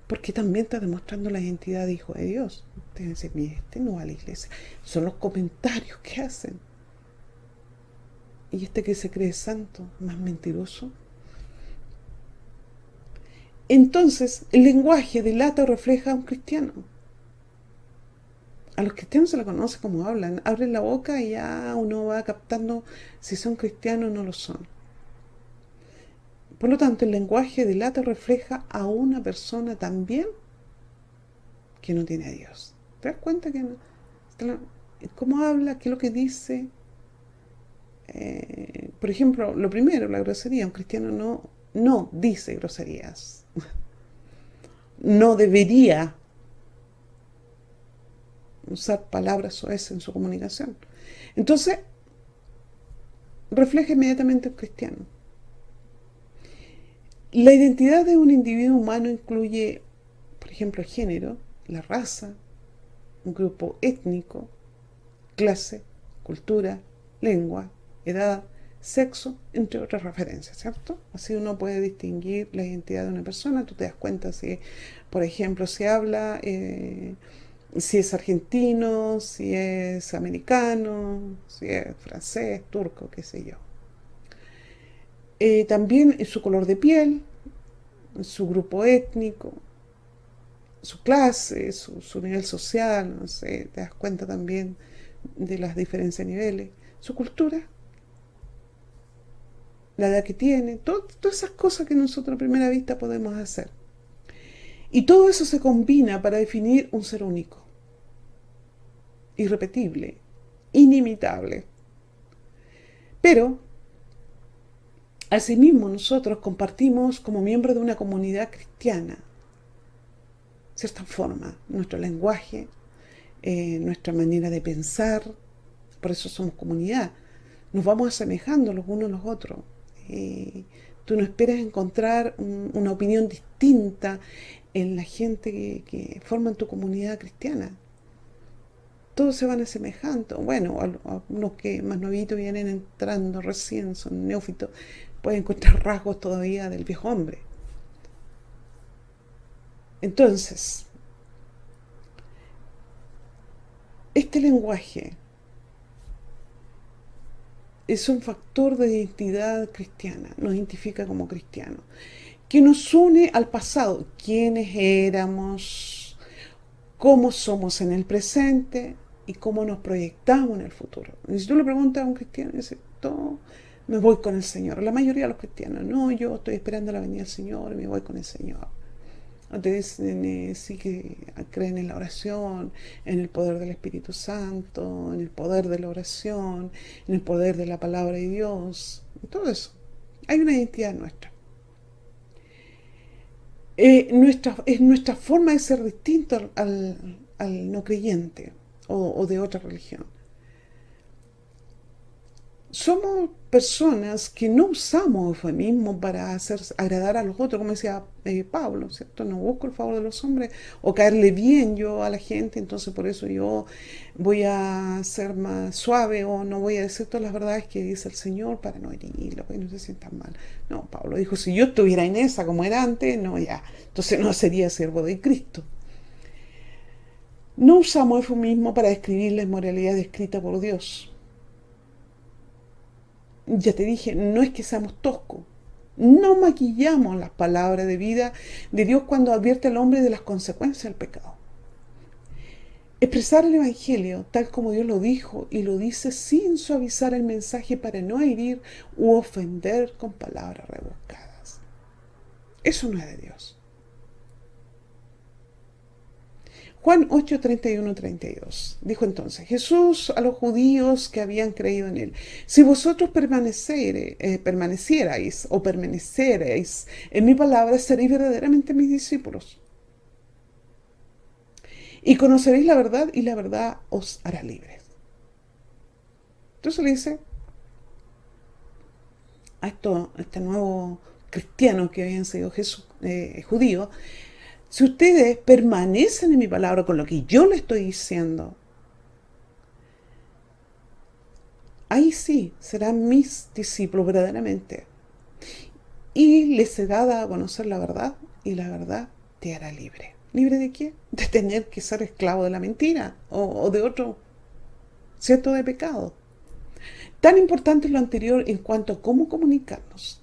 Porque también está demostrando la identidad de hijo de Dios. Ustedes dicen, mire, este no va a la iglesia. Son los comentarios que hacen. Y este que se cree santo, más mentiroso. Entonces, el lenguaje delata o refleja a un cristiano. A los cristianos se les conoce como hablan. Abren la boca y ya uno va captando si son cristianos o no lo son. Por lo tanto, el lenguaje delata o refleja a una persona también que no tiene a Dios. ¿Te das cuenta que no? ¿Cómo habla? ¿Qué es lo que dice? Por ejemplo, lo primero, la grosería. Un cristiano no dice groserías. No debería usar palabras soeces en su comunicación. Entonces, refleja inmediatamente un cristiano. La identidad de un individuo humano incluye, por ejemplo, el género, la raza, un grupo étnico, clase, cultura, lengua, edad, sexo, entre otras referencias, ¿cierto? Así uno puede distinguir la identidad de una persona. Tú te das cuenta si, por ejemplo, se habla, si es argentino, si es americano, si es francés, turco, qué sé yo. También su color de piel, su grupo étnico, su clase, su nivel social, no sé, te das cuenta también de las diferencias de niveles, su cultura, la edad que tiene, todas esas cosas que nosotros a primera vista podemos hacer. Y todo eso se combina para definir un ser único, irrepetible, inimitable. Pero, asimismo, nosotros compartimos como miembros de una comunidad cristiana, cierta forma, nuestro lenguaje, nuestra manera de pensar, por eso somos comunidad. Nos vamos asemejando los unos a los otros. Tú no esperas encontrar una opinión distinta en la gente que forman tu comunidad cristiana. Todos se van asemejando. Bueno, a los que más novitos vienen entrando recién, son neófitos, pueden encontrar rasgos todavía del viejo hombre. Entonces, este lenguaje es un factor de identidad cristiana, nos identifica como cristianos, que nos une al pasado, quiénes éramos, cómo somos en el presente y cómo nos proyectamos en el futuro. Y si tú le preguntas a un cristiano, dice, todo, me voy con el Señor. La mayoría de los cristianos, no, yo estoy esperando la venida del Señor y me voy con el Señor. Te dicen, sí que creen en la oración, en el poder del Espíritu Santo, en el poder de la oración, en el poder de la palabra de Dios, todo eso. Hay una identidad nuestra. Es nuestra forma de ser distinto al no creyente o de otra religión. Somos personas que no usamos eufemismo para hacer agradar a los otros, como decía Pablo, ¿cierto? No busco el favor de los hombres o caerle bien yo a la gente, entonces por eso yo voy a ser más suave o no voy a decir todas las verdades que dice el Señor para no herirlo, para que no se sientan mal. No, Pablo dijo, si yo estuviera en esa como era antes, no, ya, entonces no sería siervo de Cristo. No usamos eufemismo para describir la inmoralidad descrita por Dios. Ya te dije, no es que seamos toscos. No maquillamos las palabras de vida de Dios cuando advierte al hombre de las consecuencias del pecado. Expresar el Evangelio tal como Dios lo dijo y lo dice sin suavizar el mensaje para no herir u ofender con palabras rebuscadas. Eso no es de Dios. Juan 8, 31, 32. Dijo entonces Jesús a los judíos que habían creído en él: si vosotros permanecierais o permanecierais en mi palabra, seréis verdaderamente mis discípulos. Y conoceréis la verdad, y la verdad os hará libres. Entonces le dice a este nuevo cristiano que habían sido judíos: si ustedes permanecen en mi palabra con lo que yo les estoy diciendo, ahí sí serán mis discípulos verdaderamente. Y les será dada a conocer la verdad, y la verdad te hará libre. ¿Libre de qué? De tener que ser esclavo de la mentira o de otro cierto de pecado. Tan importante es lo anterior en cuanto a cómo comunicarnos.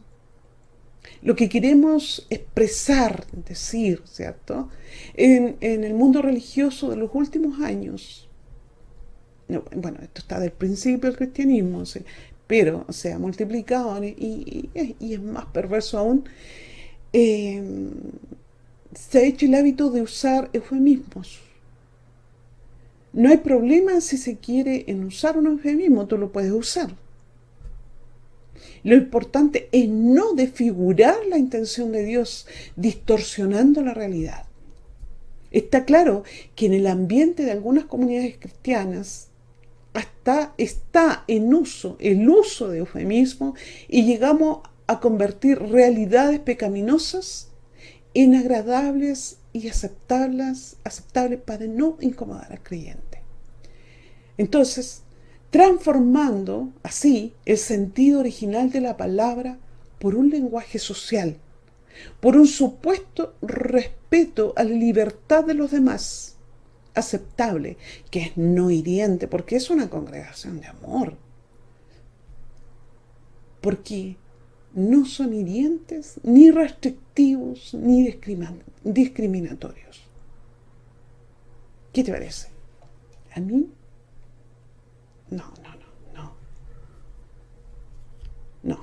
Lo que queremos expresar, decir, ¿cierto? En el mundo religioso de los últimos años, bueno, esto está del principio del cristianismo, ¿sí? Pero se ha multiplicado y es más perverso aún. eh, Se ha hecho el hábito de usar eufemismos. No hay problema si se quiere en usar un eufemismo, tú lo puedes usar. Lo importante es no desfigurar la intención de Dios, distorsionando la realidad. Está claro que en el ambiente de algunas comunidades cristianas hasta está en uso el uso de eufemismo, y llegamos a convertir realidades pecaminosas en agradables y aceptables para no incomodar al creyente. Entonces, transformando así el sentido original de la palabra por un lenguaje social, por un supuesto respeto a la libertad de los demás, aceptable, que es no hiriente, porque es una congregación de amor, porque no son hirientes, ni restrictivos, ni discriminatorios. ¿Qué te parece? A mí, no. No.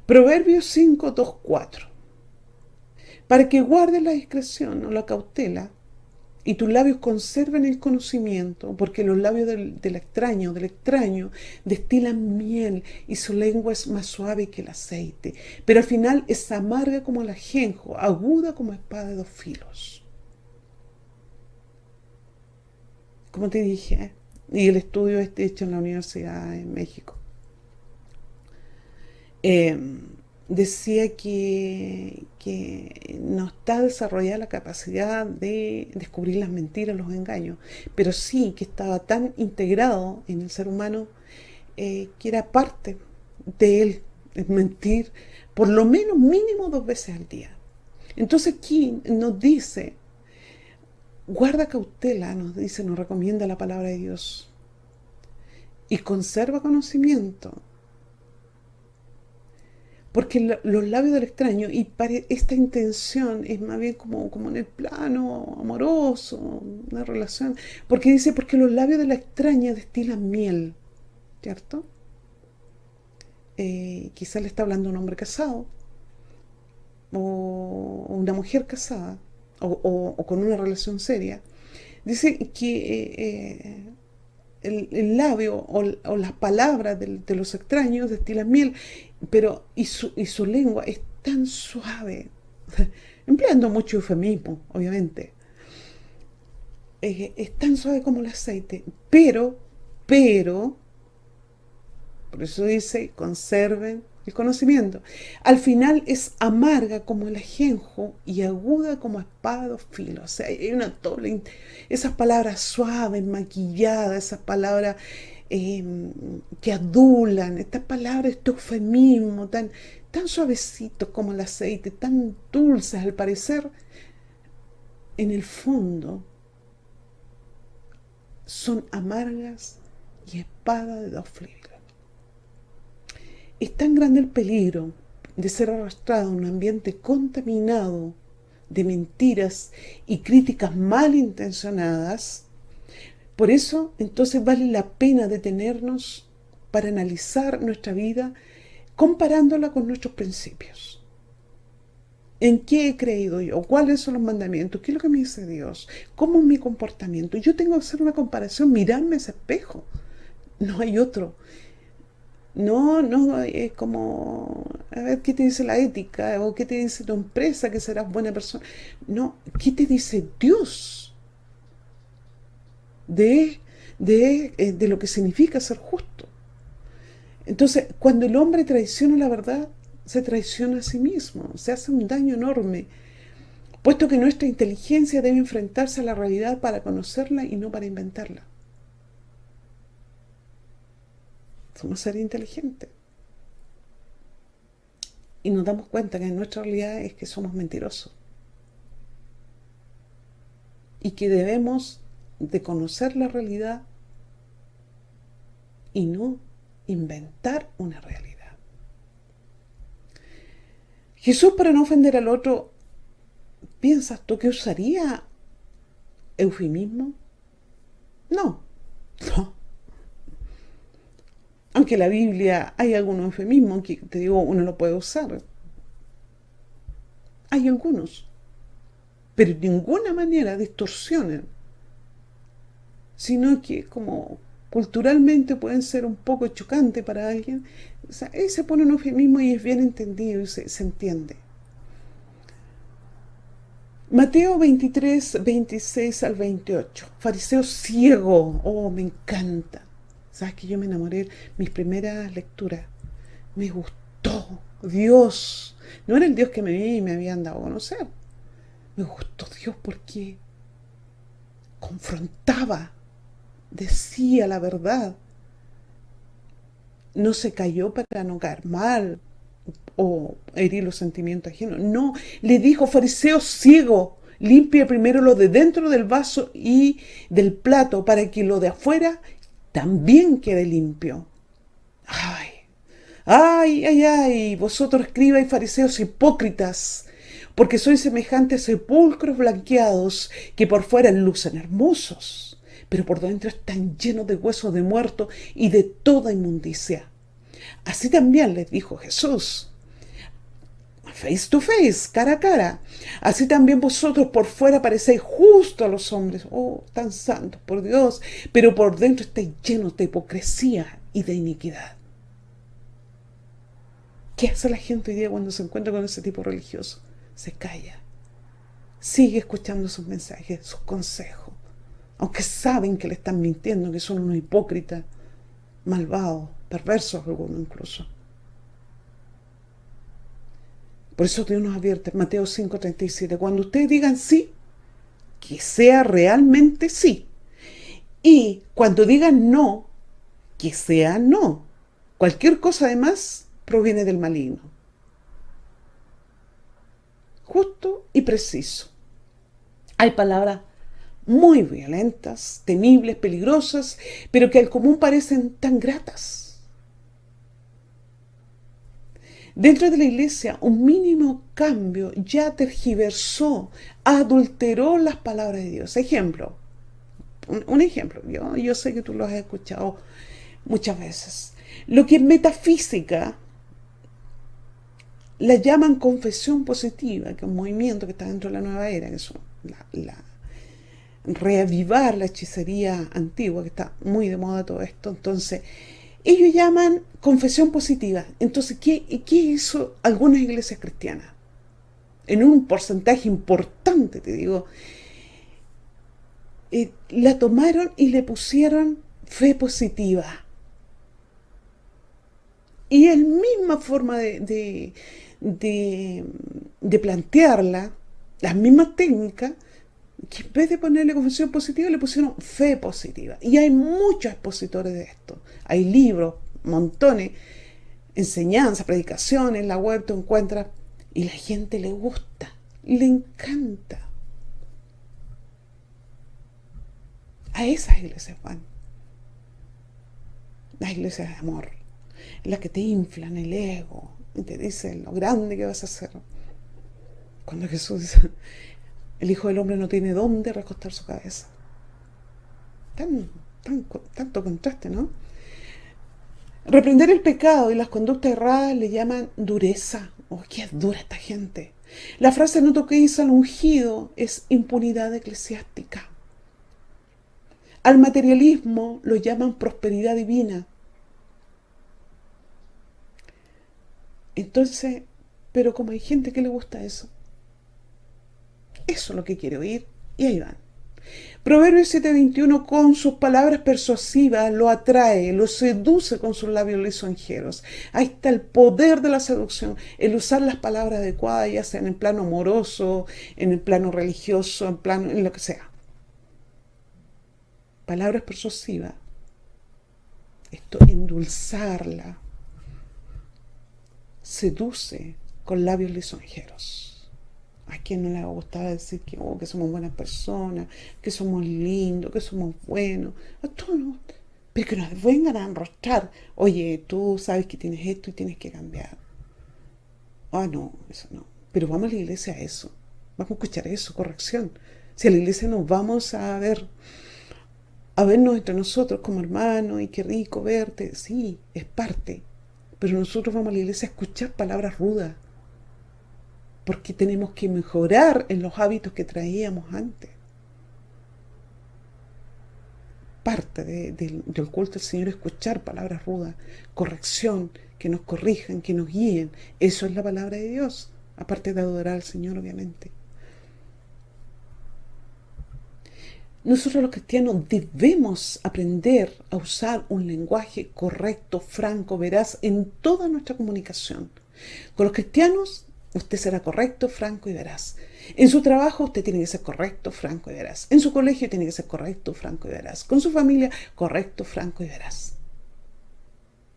Proverbios 5, 2, 4. Para que guardes la discreción o la cautela, y tus labios conserven el conocimiento, porque los labios del extraño destilan miel, y su lengua es más suave que el aceite, pero al final es amarga como el ajenjo, aguda como espada de dos filos. Como te dije, y el estudio hecho en la Universidad de México, eh, decía que no está desarrollada la capacidad de descubrir las mentiras, los engaños, pero sí que estaba tan integrado en el ser humano, que era parte de él, es mentir por lo menos mínimo 2 veces al día. Entonces aquí nos dice, guarda cautela, nos recomienda la palabra de Dios, y conserva conocimiento, porque los labios del extraño, y esta intención es más bien como en el plano amoroso, una relación, porque dice, porque los labios de la extraña destilan miel, ¿cierto? Quizás le está hablando a un hombre casado, o una mujer casada, o con una relación seria. Dice que el labio o las palabras de los extraños destilan miel, pero y su lengua es tan suave, empleando mucho eufemismo, obviamente, es tan suave como el aceite, pero, por eso dice, conserven el conocimiento. Al final es amarga como el ajenjo y aguda como espada de dos filos. O sea, hay una doble. Esas palabras suaves, maquilladas, esas palabras que adulan, estas palabras, este eufemismo tan suavecitos como el aceite, tan dulces al parecer, en el fondo son amargas y espada de dos filos. Es tan grande el peligro de ser arrastrado a un ambiente contaminado de mentiras y críticas malintencionadas. Por eso, entonces, vale la pena detenernos para analizar nuestra vida comparándola con nuestros principios. ¿En qué he creído yo? ¿Cuáles son los mandamientos? ¿Qué es lo que me dice Dios? ¿Cómo es mi comportamiento? Yo tengo que hacer una comparación, mirarme ese espejo. No hay otro. No, no, es como, a ver, ¿qué te dice la ética? ¿O qué te dice tu empresa que serás buena persona? No, ¿qué te dice Dios de, de lo que significa ser justo? Entonces, cuando el hombre traiciona la verdad, se traiciona a sí mismo, se hace un daño enorme, puesto que nuestra inteligencia debe enfrentarse a la realidad para conocerla y no para inventarla. Somos seres inteligentes. Y nos damos cuenta que nuestra realidad es que somos mentirosos. Y que debemos de conocer la realidad y no inventar una realidad. Jesús, para no ofender al otro, ¿piensas tú que usaría eufemismo? No, no. Aunque en la Biblia hay algunos eufemismos que, te digo, uno lo puede usar. Hay algunos. Pero de ninguna manera distorsionan, sino que como culturalmente pueden ser un poco chocantes para alguien. O sea, ahí se pone un eufemismo y es bien entendido y se entiende. Mateo 23, 26 al 28. Fariseo ciego. Oh, me encanta. Sabes que yo me enamoré mis primeras lecturas. Me gustó. Dios. No era el Dios que me habían dado a conocer. Me gustó Dios porque confrontaba, decía la verdad. No se cayó para no caer mal o herir los sentimientos ajenos. No, le dijo, fariseo ciego, limpia primero lo de dentro del vaso y del plato para que lo de afuera también quede limpio. Ay, ay, ay, ay, vosotros escribas y fariseos hipócritas, porque sois semejantes a sepulcros blanqueados que por fuera lucen hermosos, pero por dentro están llenos de huesos de muerto y de toda inmundicia. Así también les dijo Jesús, face to face, cara a cara. Así también vosotros por fuera parecéis justos a los hombres, oh, tan santos por Dios, pero por dentro estáis llenos de hipocresía y de iniquidad. ¿Qué hace la gente hoy día cuando se encuentra con ese tipo religioso? Se calla. Sigue escuchando sus mensajes, sus consejos. Aunque saben que le están mintiendo, que son unos hipócritas, malvados, perversos algunos incluso. Por eso Dios nos advierte, Mateo 5:37, cuando ustedes digan sí, que sea realmente sí. Y cuando digan no, que sea no. Cualquier cosa además proviene del maligno. Justo y preciso. Hay palabras muy violentas, temibles, peligrosas, pero que al común parecen tan gratas. Dentro de la iglesia, un mínimo cambio ya tergiversó, adulteró las palabras de Dios. Ejemplo, un ejemplo, yo sé que tú lo has escuchado muchas veces. Lo que en metafísica la llaman confesión positiva, que es un movimiento que está dentro de la nueva era, que es reavivar la hechicería antigua, que está muy de moda todo esto. Entonces, ellos llaman confesión positiva. Entonces, ¿qué hizo algunas iglesias cristianas? En un porcentaje importante, te digo, la tomaron y le pusieron fe positiva. Y es la misma forma de plantearla, las mismas técnicas, que en vez de ponerle confesión positiva, le pusieron fe positiva. Y hay muchos expositores de esto. Hay libros, montones, enseñanzas, predicaciones, en la web tú encuentras. Y la gente le gusta, le encanta. A esas iglesias van. Las iglesias de amor. Las que te inflan el ego y te dicen lo grande que vas a ser. Cuando Jesús dice, el Hijo del Hombre no tiene dónde recostar su cabeza. Tanto contraste, ¿no? Reprender el pecado y las conductas erradas le llaman dureza. Oh, qué dura esta gente. La frase no toquéis al ungido es impunidad eclesiástica. Al materialismo lo llaman prosperidad divina. Entonces, pero como hay gente que le gusta eso es lo que quiere oír, y ahí van. Proverbios 7:21, con sus palabras persuasivas lo atrae, lo seduce con sus labios lisonjeros. Ahí está el poder de la seducción, el usar las palabras adecuadas, ya sea en el plano amoroso, en el plano religioso, en lo que sea. Palabras persuasivas, esto endulzarla, seduce con labios lisonjeros. ¿A quién no le gustaba decir que somos buenas personas, que somos lindos, que somos buenos? A todos nos gusta. Pero que nos vengan a enrostrar. Oye, tú sabes que tienes esto y tienes que cambiar. Ah, no, eso no. Pero vamos a la iglesia a eso. Vamos a escuchar eso, corrección. Si a la iglesia nos vamos a vernos entre nosotros como hermanos, y qué rico verte. Sí, es parte. Pero nosotros vamos a la iglesia a escuchar palabras rudas, porque tenemos que mejorar en los hábitos que traíamos antes. Parte del culto del Señor es escuchar palabras rudas, corrección, que nos corrijan, que nos guíen. Eso es la palabra de Dios, aparte de adorar al Señor, obviamente. Nosotros los cristianos debemos aprender a usar un lenguaje correcto, franco, veraz en toda nuestra comunicación. Con los cristianos, usted será correcto, franco y veraz. En su trabajo, usted tiene que ser correcto, franco y veraz. En su colegio, tiene que ser correcto, franco y veraz. Con su familia, correcto, franco y veraz.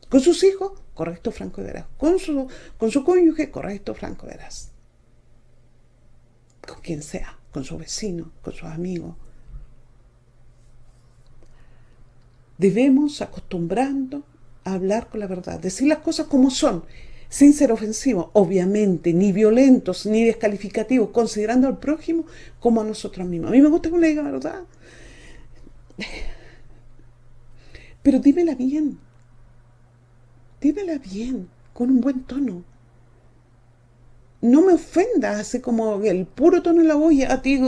Con sus hijos, correcto, franco y veraz. Con su cónyuge, correcto, franco y veraz. Con quien sea, con su vecino, con sus amigos. Debemos acostumbrarnos a hablar con la verdad, decir las cosas como son, sin ser ofensivos, obviamente, ni violentos, ni descalificativos, considerando al prójimo como a nosotros mismos. A mí me gusta que me diga la verdad, pero dímela bien, con un buen tono. No me ofendas, así como el puro tono en la voz, a ti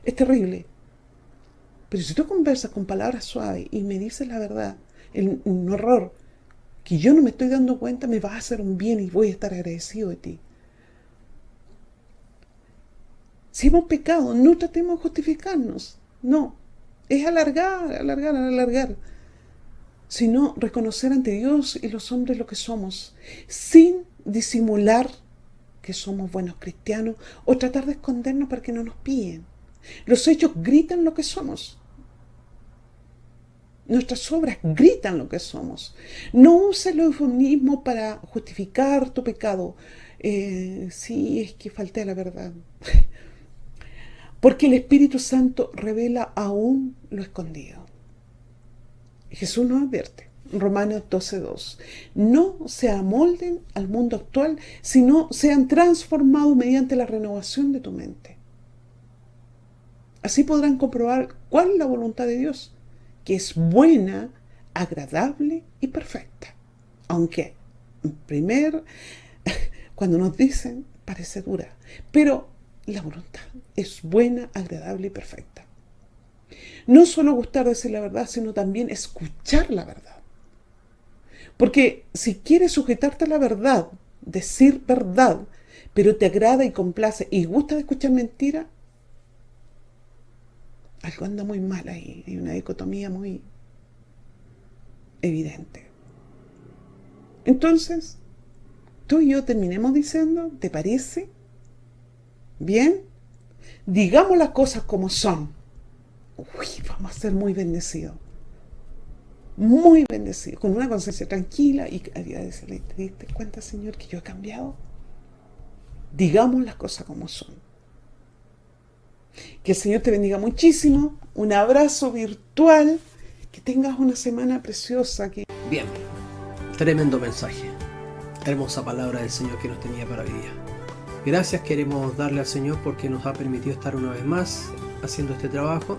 es terrible. Pero si tú conversas con palabras suaves y me dices la verdad, un error que yo no me estoy dando cuenta, me va a hacer un bien y voy a estar agradecido de ti. Si hemos pecado, no tratemos de justificarnos. No, es alargar. Sino reconocer ante Dios y los hombres lo que somos, sin disimular que somos buenos cristianos o tratar de escondernos para que no nos pillen. Los hechos gritan lo que somos. Nuestras obras gritan lo que somos. No uses el eufemismo para justificar tu pecado. Sí, es que falté a la verdad. Porque el Espíritu Santo revela aún lo escondido. Jesús nos advierte, Romanos 12:2. No se amolden al mundo actual, sino sean transformados mediante la renovación de tu mente. Así podrán comprobar cuál es la voluntad de Dios, que es buena, agradable y perfecta. Aunque, cuando nos dicen, parece dura, pero la voluntad es buena, agradable y perfecta. No solo gustar decir la verdad, sino también escuchar la verdad. Porque si quieres sujetarte a la verdad, decir verdad, pero te agrada y complace y gusta de escuchar mentira, algo anda muy mal ahí. Hay una dicotomía muy evidente. Entonces, tú y yo terminemos diciendo, ¿te parece? ¿Bien? Digamos las cosas como son. Uy, vamos a ser muy bendecidos. Muy bendecidos. Con una conciencia tranquila y a decirle, ¿te diste cuenta, Señor, que yo he cambiado? Digamos las cosas como son. Que el Señor te bendiga muchísimo. Un abrazo virtual. Que tengas una semana preciosa. Bien, tremendo mensaje. Hermosa palabra del Señor que nos tenía para hoy día. Gracias queremos darle al Señor porque nos ha permitido estar una vez más haciendo este trabajo.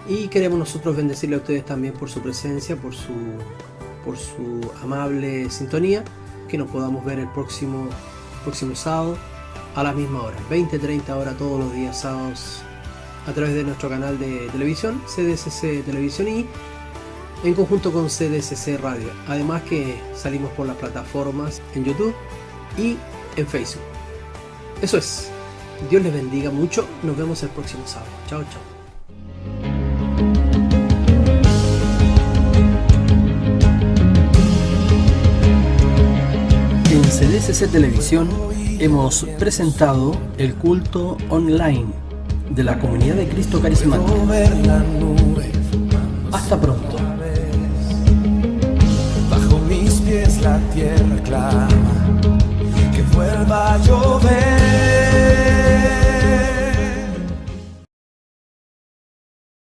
Y queremos nosotros bendecirle a ustedes también por su presencia, por su amable sintonía. Que nos podamos ver el próximo próximo sábado a la misma hora, 20-30 horas todos los días sábados, a través de nuestro canal de televisión, CDCC Televisión, y en conjunto con CDCC Radio. Además que salimos por las plataformas en YouTube y en Facebook. Eso es. Dios les bendiga mucho. Nos vemos el próximo sábado. Chao, chao. En CDCC Televisión hemos presentado el culto online de la Comunidad de Cristo Carismático. Hasta pronto.